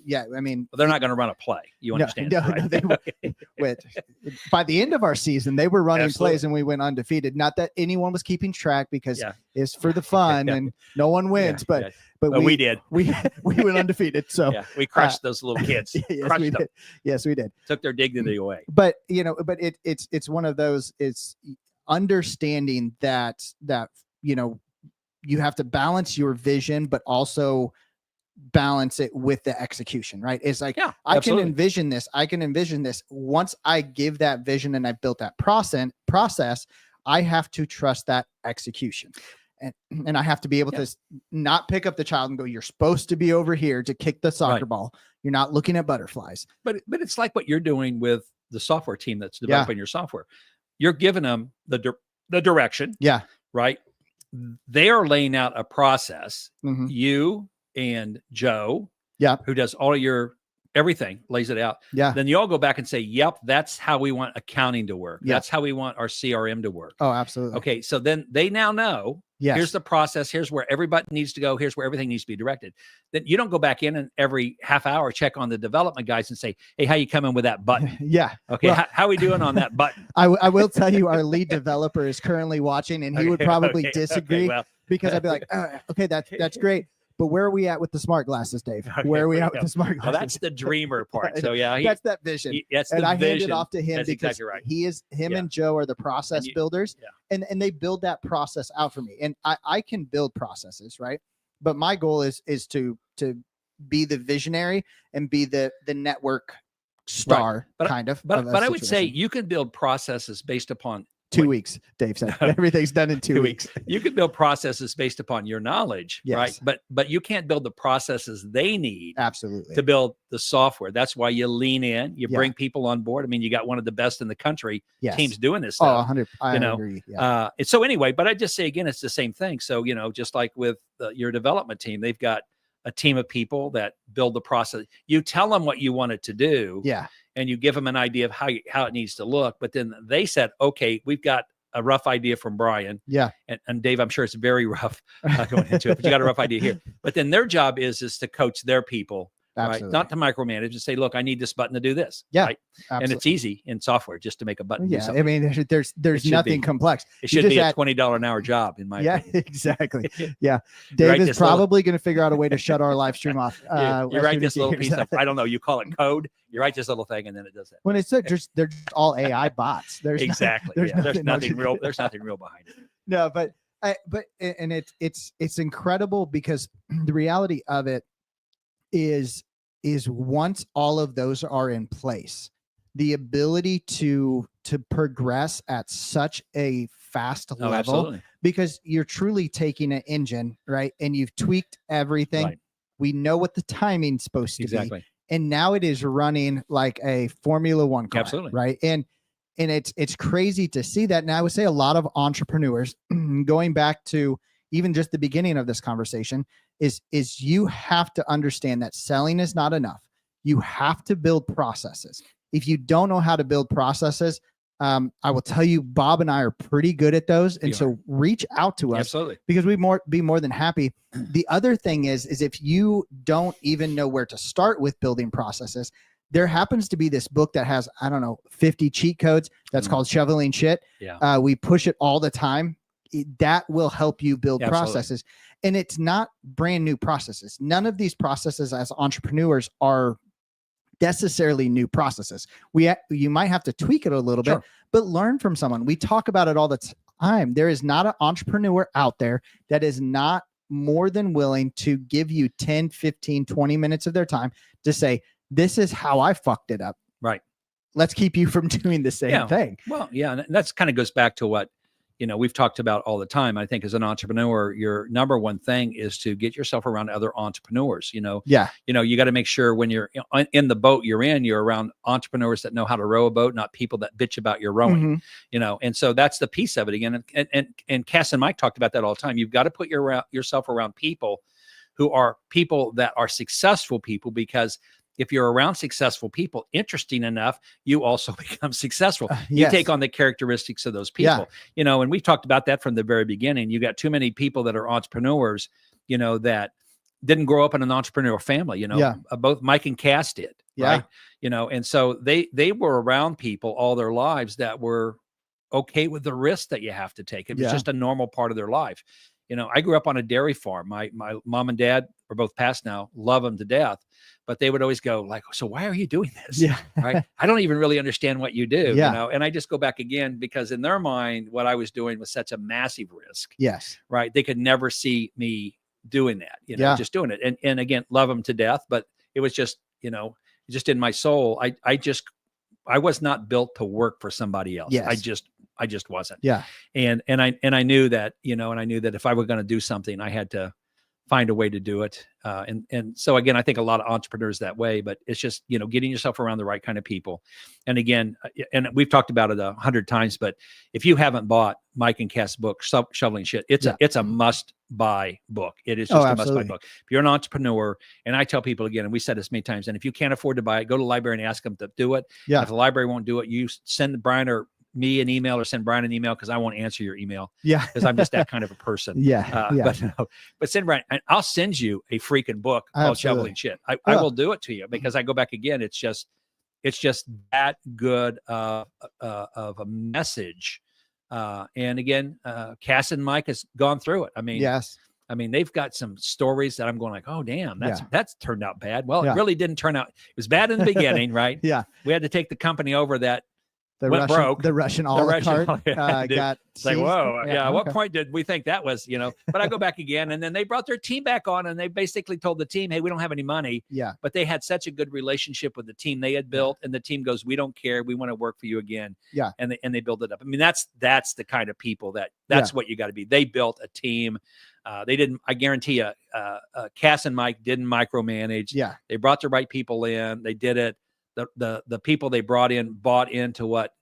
S2: Yeah. I mean,
S3: but they're not going to run a play. You understand?
S2: No,
S3: right?
S2: they were, by the end of our season, they were running plays and we went undefeated. Not that anyone was keeping track because it's for the fun and no one wins, but we did. We went undefeated. So
S3: we crushed those little kids.
S2: Yes, we did. Yes, we did.
S3: Took their dignity away.
S2: But it's one of those. It's understanding that you have to balance your vision, but also balance it with the execution. Right? It's like I can envision this. Once I give that vision and I built that process, I have to trust that execution. And I have to be able to not pick up the child and go, you're supposed to be over here to kick the soccer ball. You're not looking at butterflies.
S3: But it's like what you're doing with the software team that's developing your software. You're giving them the direction.
S2: Yeah.
S3: Right. They are laying out a process. You and Joe, who does all of your everything, lays it out.
S2: Yeah.
S3: Then you all go back and say, yep, that's how we want accounting to work. That's how we want our CRM to work.
S2: Oh, absolutely.
S3: Okay. So then they now know, here's the process. Here's where everybody needs to go. Here's where everything needs to be directed. Then you don't go back in and every half hour check on the development guys and say, hey, how you coming with that button? Okay.
S2: Well,
S3: how are we doing on that button?
S2: I will tell you, our lead developer is currently watching and he would probably disagree because I'd be like, okay, that's great. But where are we at with the smart glasses, Dave? Where are we at with the smart glasses?
S3: Well, that's the dreamer part. So
S2: that's that vision.
S3: And
S2: I hand it off to him
S3: that's
S2: because
S3: exactly
S2: and Joe are the process builders, and they build that process out for me. And I can build processes, right? But my goal is to be the visionary and be the network star But
S3: I would say you can build processes based upon
S2: 2 weeks, Dave said. Everything's done in 2 weeks.
S3: You can build processes based upon your knowledge, right? But you can't build the processes they need
S2: to
S3: build the software. That's why you lean in, you bring people on board. I mean, you got one of the best in the country teams doing this stuff.
S2: 100. I agree.
S3: And so anyway, but I just say again, it's the same thing. So, just like with your development team, they've got a team of people that build the process. You tell them what you want it to do. And you give them an idea of how it needs to look. But then they said, okay, we've got a rough idea from Brian. And Dave, I'm sure it's very rough going into it, but you got a rough idea here. But then their job is to coach their people, right? Not to micromanage and say, look, I need this button to do this. Right? And it's easy in software just to make a button.
S2: I mean, there's nothing complex.
S3: It should be a $20 an hour job in my opinion.
S2: Exactly. Dave is probably going to figure out a way to shut our live stream off.
S3: You write this little piece of, I don't know, you call it code. You write this little thing and then it does that.
S2: When it's they're just all AI bots. There's
S3: nothing real. There's nothing real behind it.
S2: No, but it's incredible because the reality of it is once all of those are in place, the ability to progress at such a fast level, because you're truly taking an engine, right? And you've tweaked everything.
S3: Right.
S2: We know what the timing's supposed to be. And now it is running like a Formula One car, right? And it's crazy to see that. And I would say a lot of entrepreneurs, going back to even just the beginning of this conversation, is you have to understand that selling is not enough. You have to build processes. If you don't know how to build processes, I will tell you, Bob and I are pretty good at those. And so reach out to us because we'd be more than happy. The other thing is if you don't even know where to start with building processes, there happens to be this book that has, 50 cheat codes that's called Shoveling Shit. We push it all the time. that will help you build
S3: Absolutely.
S2: processes. And it's not brand new processes. None of these processes as entrepreneurs are necessarily new processes. You might have to tweak it a little bit, but learn from someone. We talk about it all the time. There is not an entrepreneur out there that is not more than willing to give you 10, 15, 20 minutes of their time to say, this is how I fucked it up.
S3: Right.
S2: Let's keep you from doing the same thing.
S3: Well, yeah. And that's kind of goes back to what, we've talked about all the time. I think as an entrepreneur, your number one thing is to get yourself around other entrepreneurs. You got to make sure when you're in the boat you're around entrepreneurs that know how to row a boat, not people that bitch about your rowing, and so that's the piece of it again. And Cass and Mike talked about that all the time. You've got to put yourself around people who are people that are successful people, because if you're around successful people, interesting enough, you also become successful. You take on the characteristics of those people, and we've talked about that from the very beginning. You got too many people that are entrepreneurs, that didn't grow up in an entrepreneurial family, both Mike and Cass did. Right. And so they were around people all their lives that were okay with the risk that you have to take. It was just a normal part of their life. I grew up on a dairy farm. My mom and dad are both passed now, love them to death, but they would always go like, so why are you doing this? Right. I don't even really understand what you do, and I just go back again, because in their mind, what I was doing was such a massive risk.
S2: Yes. Right.
S3: They could never see me doing that, just doing it. And again, love them to death, but it was just, just in my soul. I was not built to work for somebody else.
S2: Yes.
S3: I just wasn't.
S2: Yeah.
S3: And I knew that, and I knew that if I were going to do something, I had to find a way to do it. And so again, I think a lot of entrepreneurs that way, but it's just, getting yourself around the right kind of people. And again, and we've talked about it 100 times, but if you haven't bought Mike and Cass' book, Shoveling Shit, it's a must buy book. It is just a must buy book. If you're an entrepreneur, and I tell people again, and we said this many times, and if you can't afford to buy it, go to the library and ask them to do it.
S2: Yeah.
S3: If the library won't do it, you send Brian or me an email, or send Brian an email, because I won't answer your email.
S2: Yeah.
S3: Because I'm just that kind of a person. But send Brian, and I'll send you a freaking book called Shoveling Shit. I will do it to you, because I go back again. It's just that good of a message. And again, Cass and Mike has gone through it. I mean, they've got some stories that I'm going like, oh, damn, that's turned out bad. Well, it really didn't turn out. It was bad in the beginning, right?
S2: Yeah.
S3: We had to take the company over that went
S2: broke. The Russian olive cart got
S3: it's like, whoa. At what point did we think that was, but I go back again, and then they brought their team back on, and they basically told the team, hey, we don't have any money.
S2: Yeah.
S3: But they had such a good relationship with the team they had built, and the team goes, we don't care. We want to work for you again.
S2: Yeah.
S3: And they build it up. I mean, that's the kind of people that's what you got to be. They built a team. They didn't, I guarantee you, Cass and Mike didn't micromanage.
S2: Yeah.
S3: They brought the right people in. They did it. The people they brought in bought into what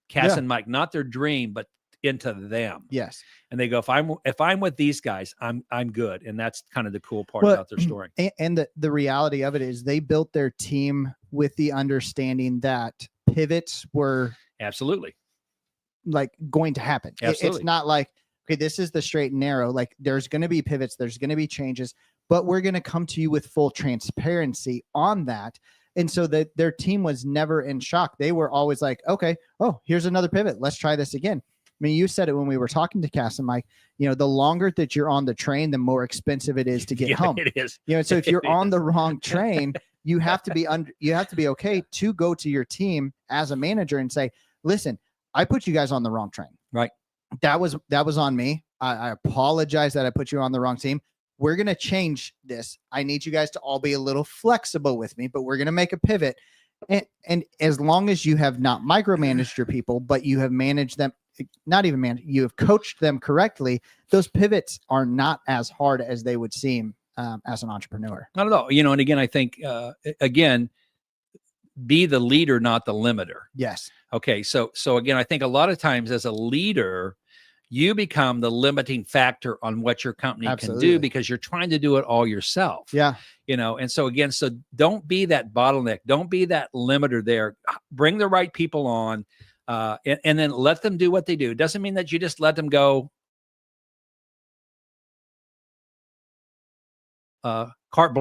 S3: Cass and Mike, not their dream, but into them.
S2: Yes.
S3: And they go, if I'm with these guys, I'm good. And that's kind of the cool part about their story.
S2: And the reality of it is they built their team with the understanding that pivots were
S3: absolutely
S2: like going to happen.
S3: Absolutely.
S2: It's not like, okay, this is the straight and narrow. Like there's going to be pivots, there's going to be changes, but we're going to come to you with full transparency on that. And so their team was never in shock. They were always like, okay, oh, here's another pivot. Let's try this again. I mean, you said it when we were talking to Cass and Mike, the longer that you're on the train, the more expensive it is to get home.
S3: It is.
S2: So if you're on the wrong train, you have to be okay to go to your team as a manager and say, listen, I put you guys on the wrong train.
S3: Right.
S2: That was on me. I apologize that I put you on the wrong team. We're going to change this. I need you guys to all be a little flexible with me, but we're going to make a pivot. And as long as you have not micromanaged your people, but you have managed them, not even managed, you have coached them correctly, those pivots are not as hard as they would seem as an entrepreneur.
S3: Not at all. And again, I think, be the leader, not the limiter.
S2: Yes.
S3: Okay. So again, I think a lot of times as a leader, you become the limiting factor on what your company can do, because you're trying to do it all yourself.
S2: Yeah.
S3: And so again, so don't be that bottleneck. Don't be that limiter there. Bring the right people on, and then let them do what they do. It doesn't mean that you just let them go carte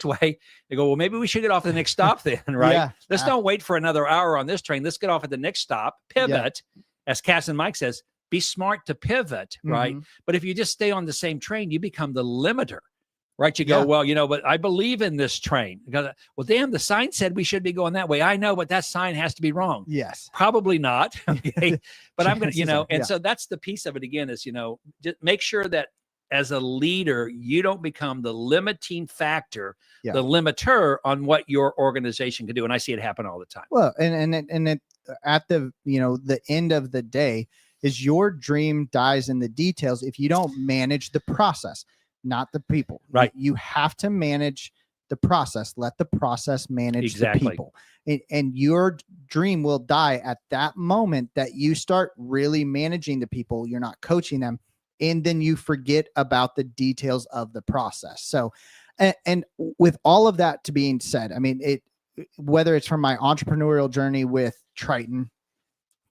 S3: fastest way. They go, well, maybe we should get off at the next stop then, right?
S2: Yeah.
S3: Let's don't wait for another hour on this train. Let's get off at the next stop, pivot, as Cass and Mike says, be smart to pivot, right? But if you just stay on the same train, you become the limiter, right? You go, well, but I believe in this train. You go, well, damn, the sign said we should be going that way. I know, but that sign has to be wrong.
S2: Yes.
S3: Probably not. Okay. But I'm going to, and so that's the piece of it again is, just make sure that as a leader, you don't become the limiting factor, the limiter on what your organization can do. And I see it happen all the time.
S2: Well, and it, at the, the end of the day is your dream dies in the details if you don't manage the process, not the people.
S3: Right.
S2: You have to manage the process. Let the process manage the people. And your dream will die at that moment that you start really managing the people. You're not coaching them. And then you forget about the details of the process. So, and with all of that to being said, I mean, whether it's from my entrepreneurial journey with Triton,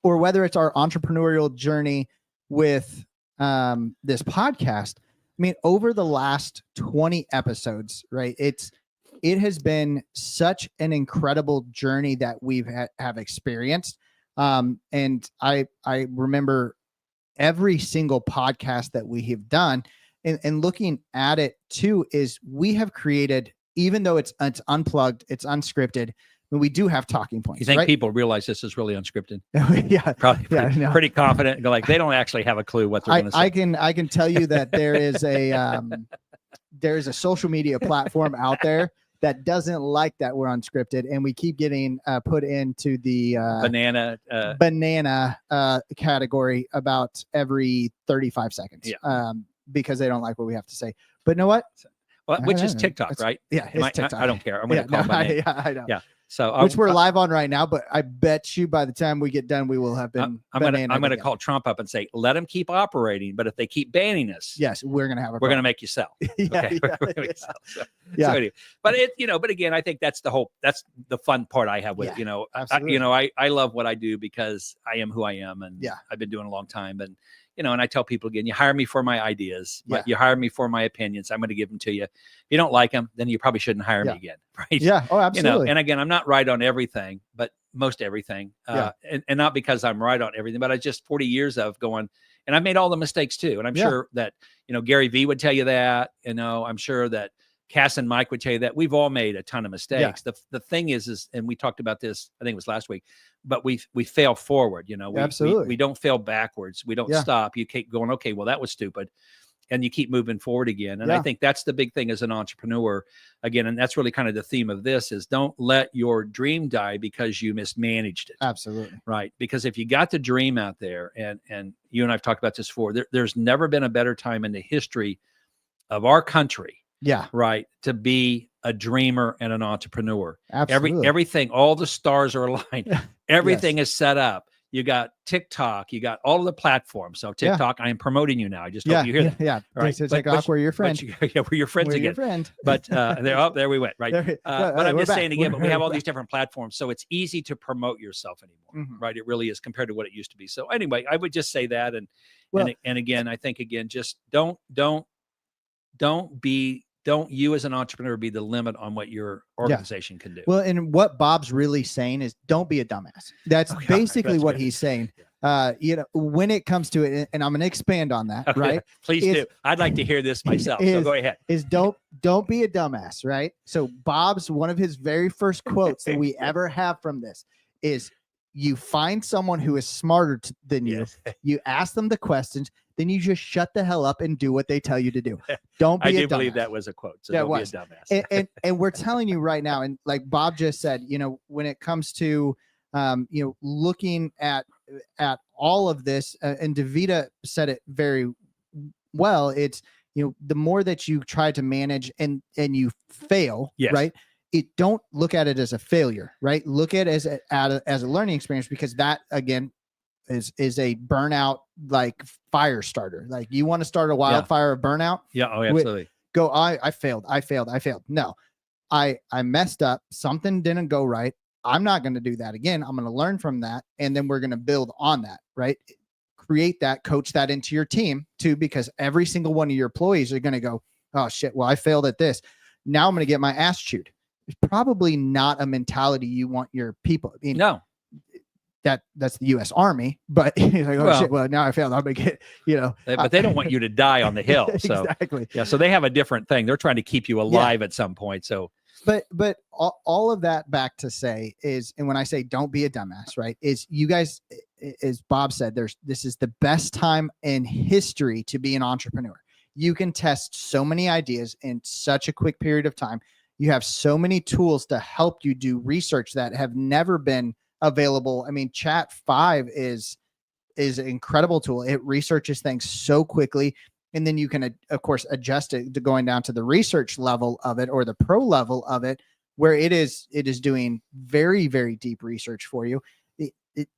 S2: or whether it's our entrepreneurial journey with this podcast, I mean, over the last 20 episodes, right? It has been such an incredible journey that we've have experienced. And I remember every single podcast that we have done, and looking at it too, is we have created, even though it's unplugged, it's unscripted, but we do have talking points.
S3: You think
S2: right?
S3: people realize this is really unscripted?
S2: Yeah,
S3: probably pretty confident. Like they don't actually have a clue what they're going to say.
S2: I can tell you that there is a social media platform out there that doesn't like that we're unscripted, and we keep getting put into the banana category about every 35 seconds. Because they don't like what we have to say. But you know what?
S3: Well, which is TikTok, right?
S2: Yeah, it's TikTok.
S3: I don't care. I'm going to call it banana.
S2: I know.
S3: Yeah. So
S2: which we're live on right now, but I bet you by the time we get done, we will have been.
S3: I'm going to call Trump up and say, let them keep operating, but if they keep banning us,
S2: yes, we're going to have.
S3: We're going to make you sell. Okay. But but again, I think that's the fun part I have with it. I love what I do because I am who I am, and I've been doing it a long time, and. And I tell people again, you hire me for my ideas, but you hire me for my opinions. I'm going to give them to you. If you don't like them, then you probably shouldn't hire me again. Right.
S2: Yeah. Oh, absolutely.
S3: And again, I'm not right on everything, but most everything. And not because I'm right on everything, but I just 40 years of going, and I've made all the mistakes too. And I'm sure that, Gary V would tell you that, I'm sure that Cass and Mike would tell you that we've all made a ton of mistakes. The thing is, and we talked about this, I think it was last week, but we fail forward,
S2: absolutely.
S3: We don't fail backwards. We don't stop. You keep going, okay, well, that was stupid. And you keep moving forward again. And I think that's the big thing as an entrepreneur again. And that's really kind of the theme of this is don't let your dream die because you mismanaged it.
S2: Absolutely.
S3: Right. Because if you got the dream out there, and you and I've talked about this before, there's never been a better time in the history of our country.
S2: Yeah.
S3: Right. To be a dreamer and an entrepreneur.
S2: Absolutely.
S3: Everything, all the stars are aligned. Everything is set up. You got TikTok, you got all of the platforms. So TikTok, I am promoting you now. I just hope you hear that.
S2: Yeah.
S3: Right.
S2: So TikTok, we're your friend.
S3: We're your friends again.
S2: Your friend.
S3: But there we went. Right. But I'm just saying again, but we have all these different platforms. So it's easy to promote yourself anymore. Right. It really is compared to what it used to be. So anyway, I would just say that. And again, I think again, just don't you as an entrepreneur be the limit on what your organization can do.
S2: Well, and what Bob's really saying is don't be a dumbass. That's basically what he's saying. When it comes to it, and I'm going to expand on that, right?
S3: Please do. I'd like to hear this myself. So go ahead.
S2: Don't be a dumbass, right? So Bob's, one of his very first quotes that we ever have from this is, you find someone who is smarter than you, you ask them the questions, then you just shut the hell up and do what they tell you to do. Don't be a dumbass. I do believe
S3: that was a quote. So don't be a dumbass.
S2: And we're telling you right now, and like Bob just said, when it comes to, looking at all of this, and Davida said it very well, it's, the more that you try to manage and you fail, right? Don't look at it as a failure, right? Look at it as a learning experience, because that again is a burnout, like fire starter. Like you want to start a wildfire of burnout.
S3: Yeah. Oh, absolutely.
S2: I failed. No, I messed up. Something didn't go right. I'm not going to do that again. I'm going to learn from that. And then we're going to build on that, right? Create that, coach that into your team too, because every single one of your employees are going to go, oh shit, well, I failed at this. Now I'm going to get my ass chewed. It's probably not a mentality you want your people. I mean,
S3: no,
S2: that's the U.S. Army, but he's like, oh shit, well now I failed. I'm gonna get,
S3: but they don't want you to die on the hill. So
S2: exactly.
S3: Yeah. So they have a different thing. They're trying to keep you alive at some point. So,
S2: but all of that back to say is, and when I say don't be a dumbass, right, is you guys, as Bob said, this is the best time in history to be an entrepreneur. You can test so many ideas in such a quick period of time. You have so many tools to help you do research that have never been available. I mean, Chat 5 is an incredible tool. It researches things so quickly. And then you can, of course, adjust it to going down to the research level of it or the pro level of it, where it is doing very, very deep research for you.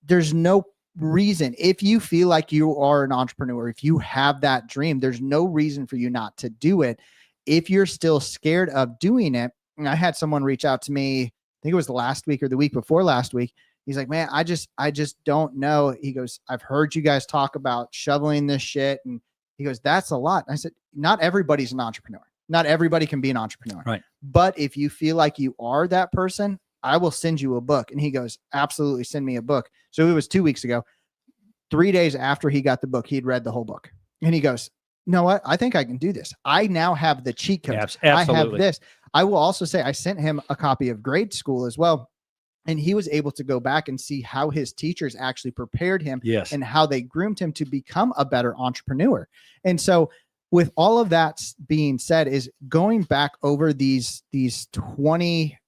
S2: There's no reason, if you feel like you are an entrepreneur, if you have that dream, there's no reason for you not to do it. If you're still scared of doing it, and I had someone reach out to me, I think it was the last week or the week before last week. He's like, man, I just don't know. He goes, I've heard you guys talk about shoveling this shit. And he goes, that's a lot. I said, not everybody's an entrepreneur. Not everybody can be an entrepreneur.
S3: Right.
S2: But if you feel like you are that person, I will send you a book. And he goes, absolutely, send me a book. So it was 2 weeks ago. 3 days after he got the book, he'd read the whole book. And he goes, you know what? I think I can do this. I now have the cheat codes.
S3: Absolutely.
S2: I have this. I will also say I sent him a copy of Grade School as well. And he was able to go back and see how his teachers actually prepared him and how they groomed him to become a better entrepreneur. And so with all of that being said, is going back over these 20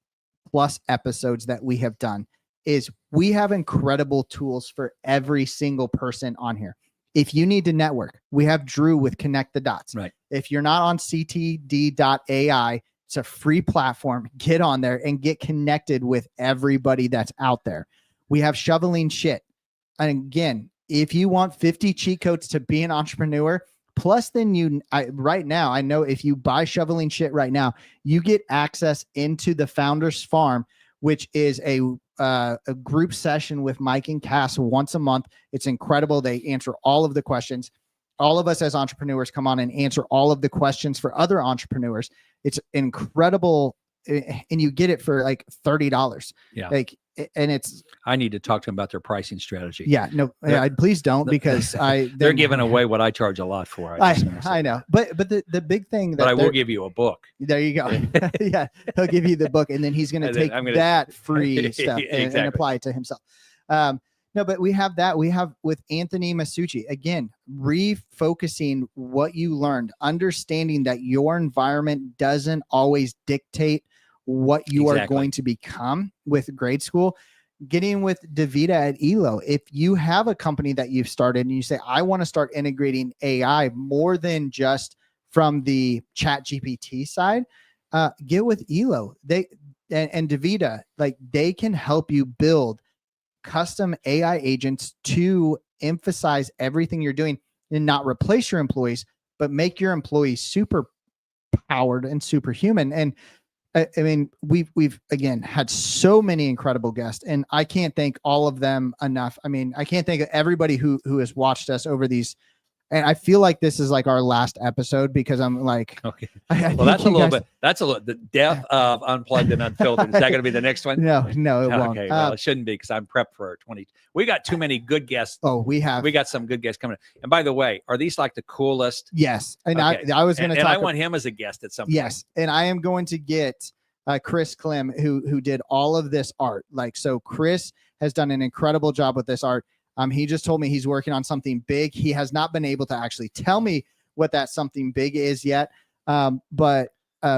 S2: plus episodes that we have done, is we have incredible tools for every single person on here. If you need to network, we have Drew with Connect the Dots.
S3: Right.
S2: If you're not on ctd.ai, it's a free platform. Get on there and get connected with everybody that's out there. We have Shoveling Shit. And again, if you want 50 cheat codes to be an entrepreneur, plus then right now, I know if you buy Shoveling Shit right now, you get access into the Founders Farm, which is a group session with Mike and Cass once a month. It's incredible. They answer all of the questions. All of us as entrepreneurs come on and answer all of the questions for other entrepreneurs. It's incredible. And you get it for like $30.
S3: Yeah.
S2: And it's,
S3: I need to talk to them about their pricing strategy.
S2: Yeah, no, please don't, because
S3: they're giving away what I charge a lot for.
S2: I know, but the big thing that
S3: I will give you a book.
S2: There you go. Yeah, he'll give you the book, and then he's going to take that free stuff and apply it to himself. No, but we have that. We have with Anthony Masucci, again, refocusing what you learned, understanding that your environment doesn't always dictate what you are going to become with Grade School. Getting with Davida at Elo. If you have a company that you've started and you say, I want to start integrating AI more than just from the Chat GPT side, get with Elo. And Davida, like, they can help you build custom AI agents to emphasize everything you're doing and not replace your employees, but make your employees super powered and superhuman. And I mean, we've again had so many incredible guests, and I can't thank all of them enough. I mean, I can't thank everybody who has watched us over these. And I feel like this is like our last episode, because I'm like,
S3: okay, well, that's a little bit. That's a little. The death of Unplugged and Unfiltered. Is that going to be the next one?
S2: No, it won't.
S3: Okay, well, it shouldn't be, because I'm prepped for 20. We got too many good guests.
S2: Oh, we got
S3: some good guests coming. And by the way, are these like the coolest?
S2: Yes, and okay. I was going to talk.
S3: And I want him as a guest at some point.
S2: Yes, and I am going to get Chris Clem, who did all of this art. Like, so Chris has done an incredible job with this art. He just told me he's working on something big. He has not been able to actually tell me what that something big is yet. But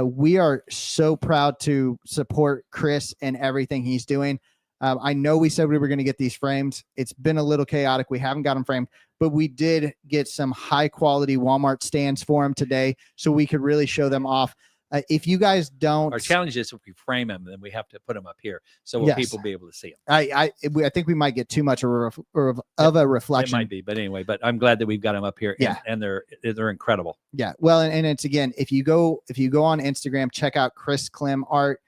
S2: we are so proud to support Chris and everything he's doing. I know we said we were going to get these framed. It's been a little chaotic. We haven't got them framed, but we did get some high quality Walmart stands for him today, so we could really show them off. If you guys don't,
S3: our challenge is if we frame them, then we have to put them up here so people be able to see them.
S2: I think we might get too much of a reflection.
S3: It might be, but anyway. But I'm glad that we've got them up here. And they're incredible.
S2: Yeah. Well, and it's, again, if you go on Instagram, check out Chris Clem art.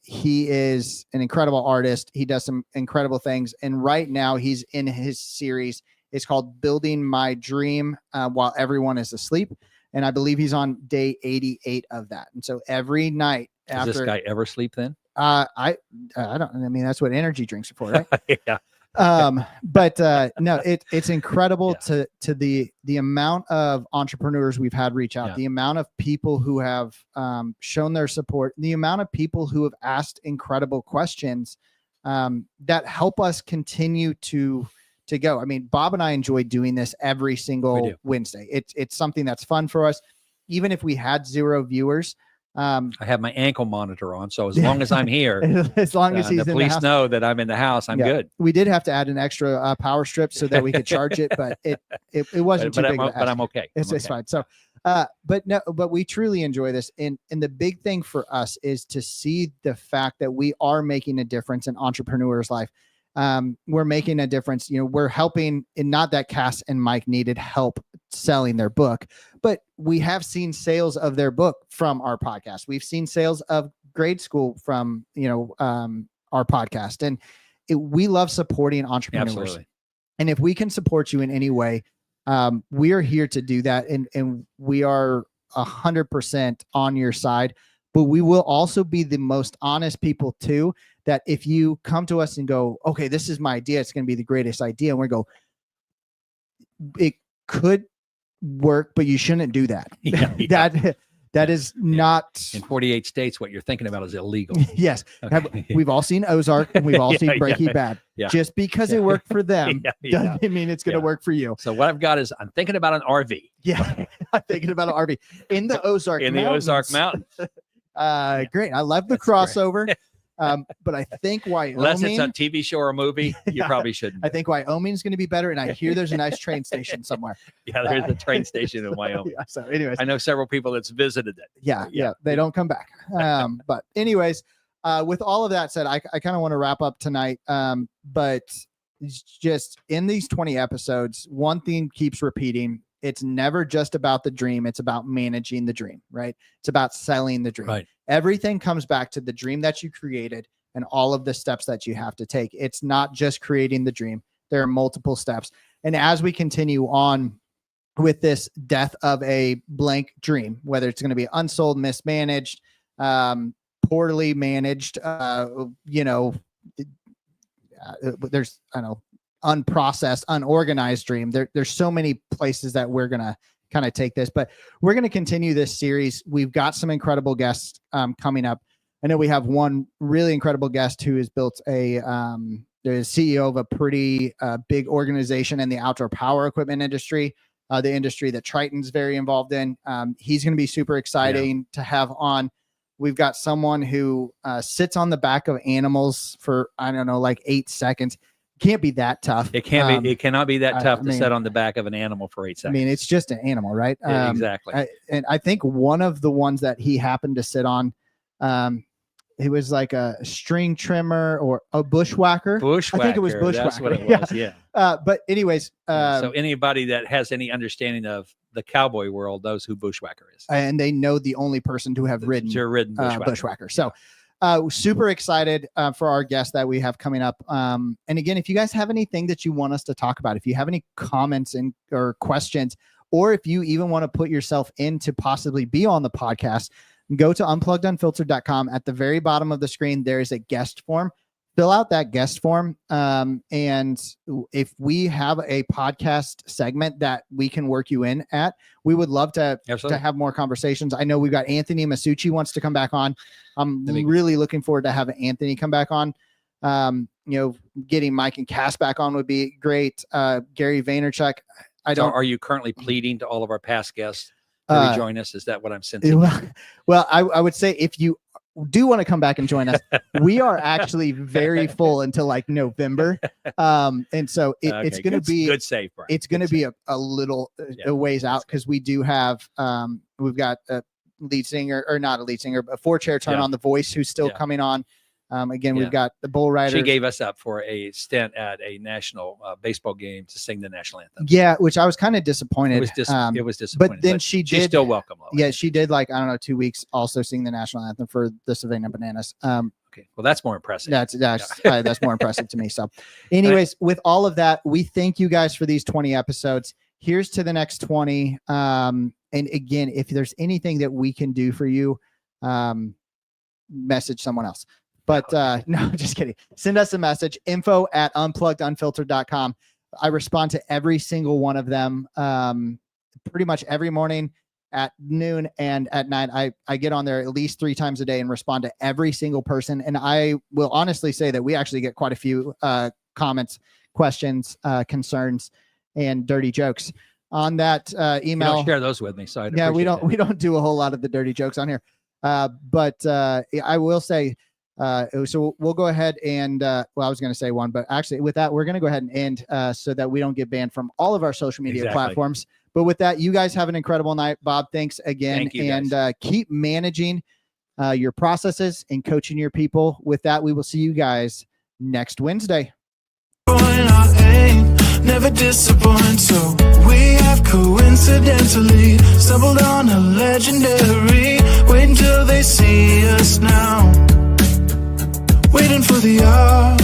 S2: He is an incredible artist. He does some incredible things, and right now he's in his series. It's called Building My Dream While Everyone is Asleep. And I believe he's on day 88 of that. And so every night
S3: after. Does this guy ever sleep then?
S2: I don't, I mean, that's what energy drinks are for, right?
S3: Yeah.
S2: But no, it's incredible to the amount of entrepreneurs we've had reach out, the amount of people who have shown their support, the amount of people who have asked incredible questions that help us continue to go. I mean, Bob and I enjoy doing this every single Wednesday. It's something that's fun for us. Even if we had 0 viewers,
S3: I have my ankle monitor on, so as long as I'm here,
S2: as long as he's
S3: the police know that I'm in the house, I'm good.
S2: We did have to add an extra power strip so that we could charge it, but it wasn't too big.
S3: But I'm okay.
S2: It's fine. So, but we truly enjoy this, and the big thing for us is to see the fact that we are making a difference in entrepreneurs' life. We're making a difference. You know, we're helping, and not that Cass and Mike needed help selling their book, but we have seen sales of their book from our podcast. We've seen sales of grade school from, our podcast, and we love supporting entrepreneurs.
S3: Absolutely.
S2: And if we can support you in any way, we are here to do that. And we are 100% on your side, but we will also be the most honest people too, that if you come to us and go, okay, this is my idea, it's going to be the greatest idea. And we go, it could work, but you shouldn't do that. That is not
S3: in 48 states. What you're thinking about is illegal.
S2: Yes. Okay. We've all seen Ozark and we've all seen Breaking Bad. Yeah. Just because it worked for them doesn't mean it's going to work for you.
S3: So what I've got is I'm thinking about an RV.
S2: Yeah. I'm thinking about an RV in the Ozark
S3: Mountains.
S2: Great. I love the crossover. But I think Wyoming,
S3: unless it's a TV show or a movie, you probably shouldn't.
S2: I think Wyoming is going to be better, and I hear there's a nice train station somewhere.
S3: Yeah, there's a train station in Wyoming.
S2: So, anyways,
S3: I know several people that's visited it.
S2: Yeah, they don't come back. But anyways, with all of that said, I kind of want to wrap up tonight. But just in these 20 episodes, one theme keeps repeating. It's never just about the dream. It's about managing the dream, right? It's about selling the dream.
S3: Right.
S2: Everything comes back to the dream that you created and all of the steps that you have to take. It's not just creating the dream. There are multiple steps. And as we continue on with this death of a blank dream, whether it's going to be unsold, mismanaged, poorly managed, there's, unprocessed, unorganized dream. There's so many places that we're going to kind of take this, but we're going to continue this series. We've got some incredible guests coming up. I know we have one really incredible guest who has built the CEO of a pretty big organization in the outdoor power equipment industry, the industry that Triton's very involved in. He's going to be super exciting to have on. We've got someone who sits on the back of animals for, 8 seconds. Can't be that tough.
S3: It can't be. It cannot be that tough to sit on the back of an animal for 8 seconds.
S2: I mean, it's just an animal, right?
S3: Exactly.
S2: And I think one of the ones that he happened to sit on, it was like a string trimmer or a bushwhacker.
S3: Bushwhacker.
S2: I think it was bushwhacker.
S3: That's what it was. Yeah.
S2: But anyways,
S3: so anybody that has any understanding of the cowboy world knows who bushwhacker is,
S2: and they know the only person to have ridden bushwhacker. So. Super excited for our guest that we have coming up. And again, if you guys have anything that you want us to talk about, if you have any comments or questions, or if you even want to put yourself in to possibly be on the podcast, go to unpluggedunfiltered.com. At the very bottom of the screen, there is a guest form. Fill out that guest form. And if we have a podcast segment that we can work you in at, we would love to have more conversations. I know we've got Anthony Masucci wants to come back on. I'm really looking forward to having Anthony come back on. Getting Mike and Cass back on would be great. Gary Vaynerchuk.
S3: Are you currently pleading to all of our past guests to join us? Is that what I'm sensing?
S2: Well, I would say if you do want to come back and join us, we are actually very full until like November. And so it's going to be
S3: good save, Brian.
S2: It's going to be a little a ways out because we do have we've got a lead singer, or not a lead singer, but a 4-chair turn on The Voice who's still coming on. Again, we've got the bull rider.
S3: She gave us up for a stint at a national baseball game to sing the national anthem.
S2: Yeah, which I was kind of disappointed.
S3: It was disappointing.
S2: But then she's
S3: still welcome.
S2: Yeah, she did 2 weeks also sing the national anthem for the Savannah Bananas.
S3: Okay, well, that's more impressive.
S2: That's more impressive to me. So, anyways, with all of that, we thank you guys for these 20 episodes. Here's to the next 20. And again, if there's anything that we can do for you, message someone else. But no, just kidding. Send us a message, info@unpluggedunfiltered.com. I respond to every single one of them pretty much every morning at noon and at night. I get on there at least 3 times a day and respond to every single person. And I will honestly say that we actually get quite a few comments, questions, concerns, and dirty jokes on that email.
S3: You don't share those with me. So
S2: we don't do a whole lot of the dirty jokes on here. But I will say, so we'll go ahead and, I was going to say one, but actually with that, we're going to go ahead and end so that we don't get banned from all of our social media platforms. But with that, you guys have an incredible night. Bob, thanks again.
S3: Thank you,
S2: and keep managing your processes and coaching your people. With that, we will see you guys next Wednesday.
S1: Never disappoint, so we have coincidentally stumbled on a legendary. Wait until they see us now, waiting for the hour.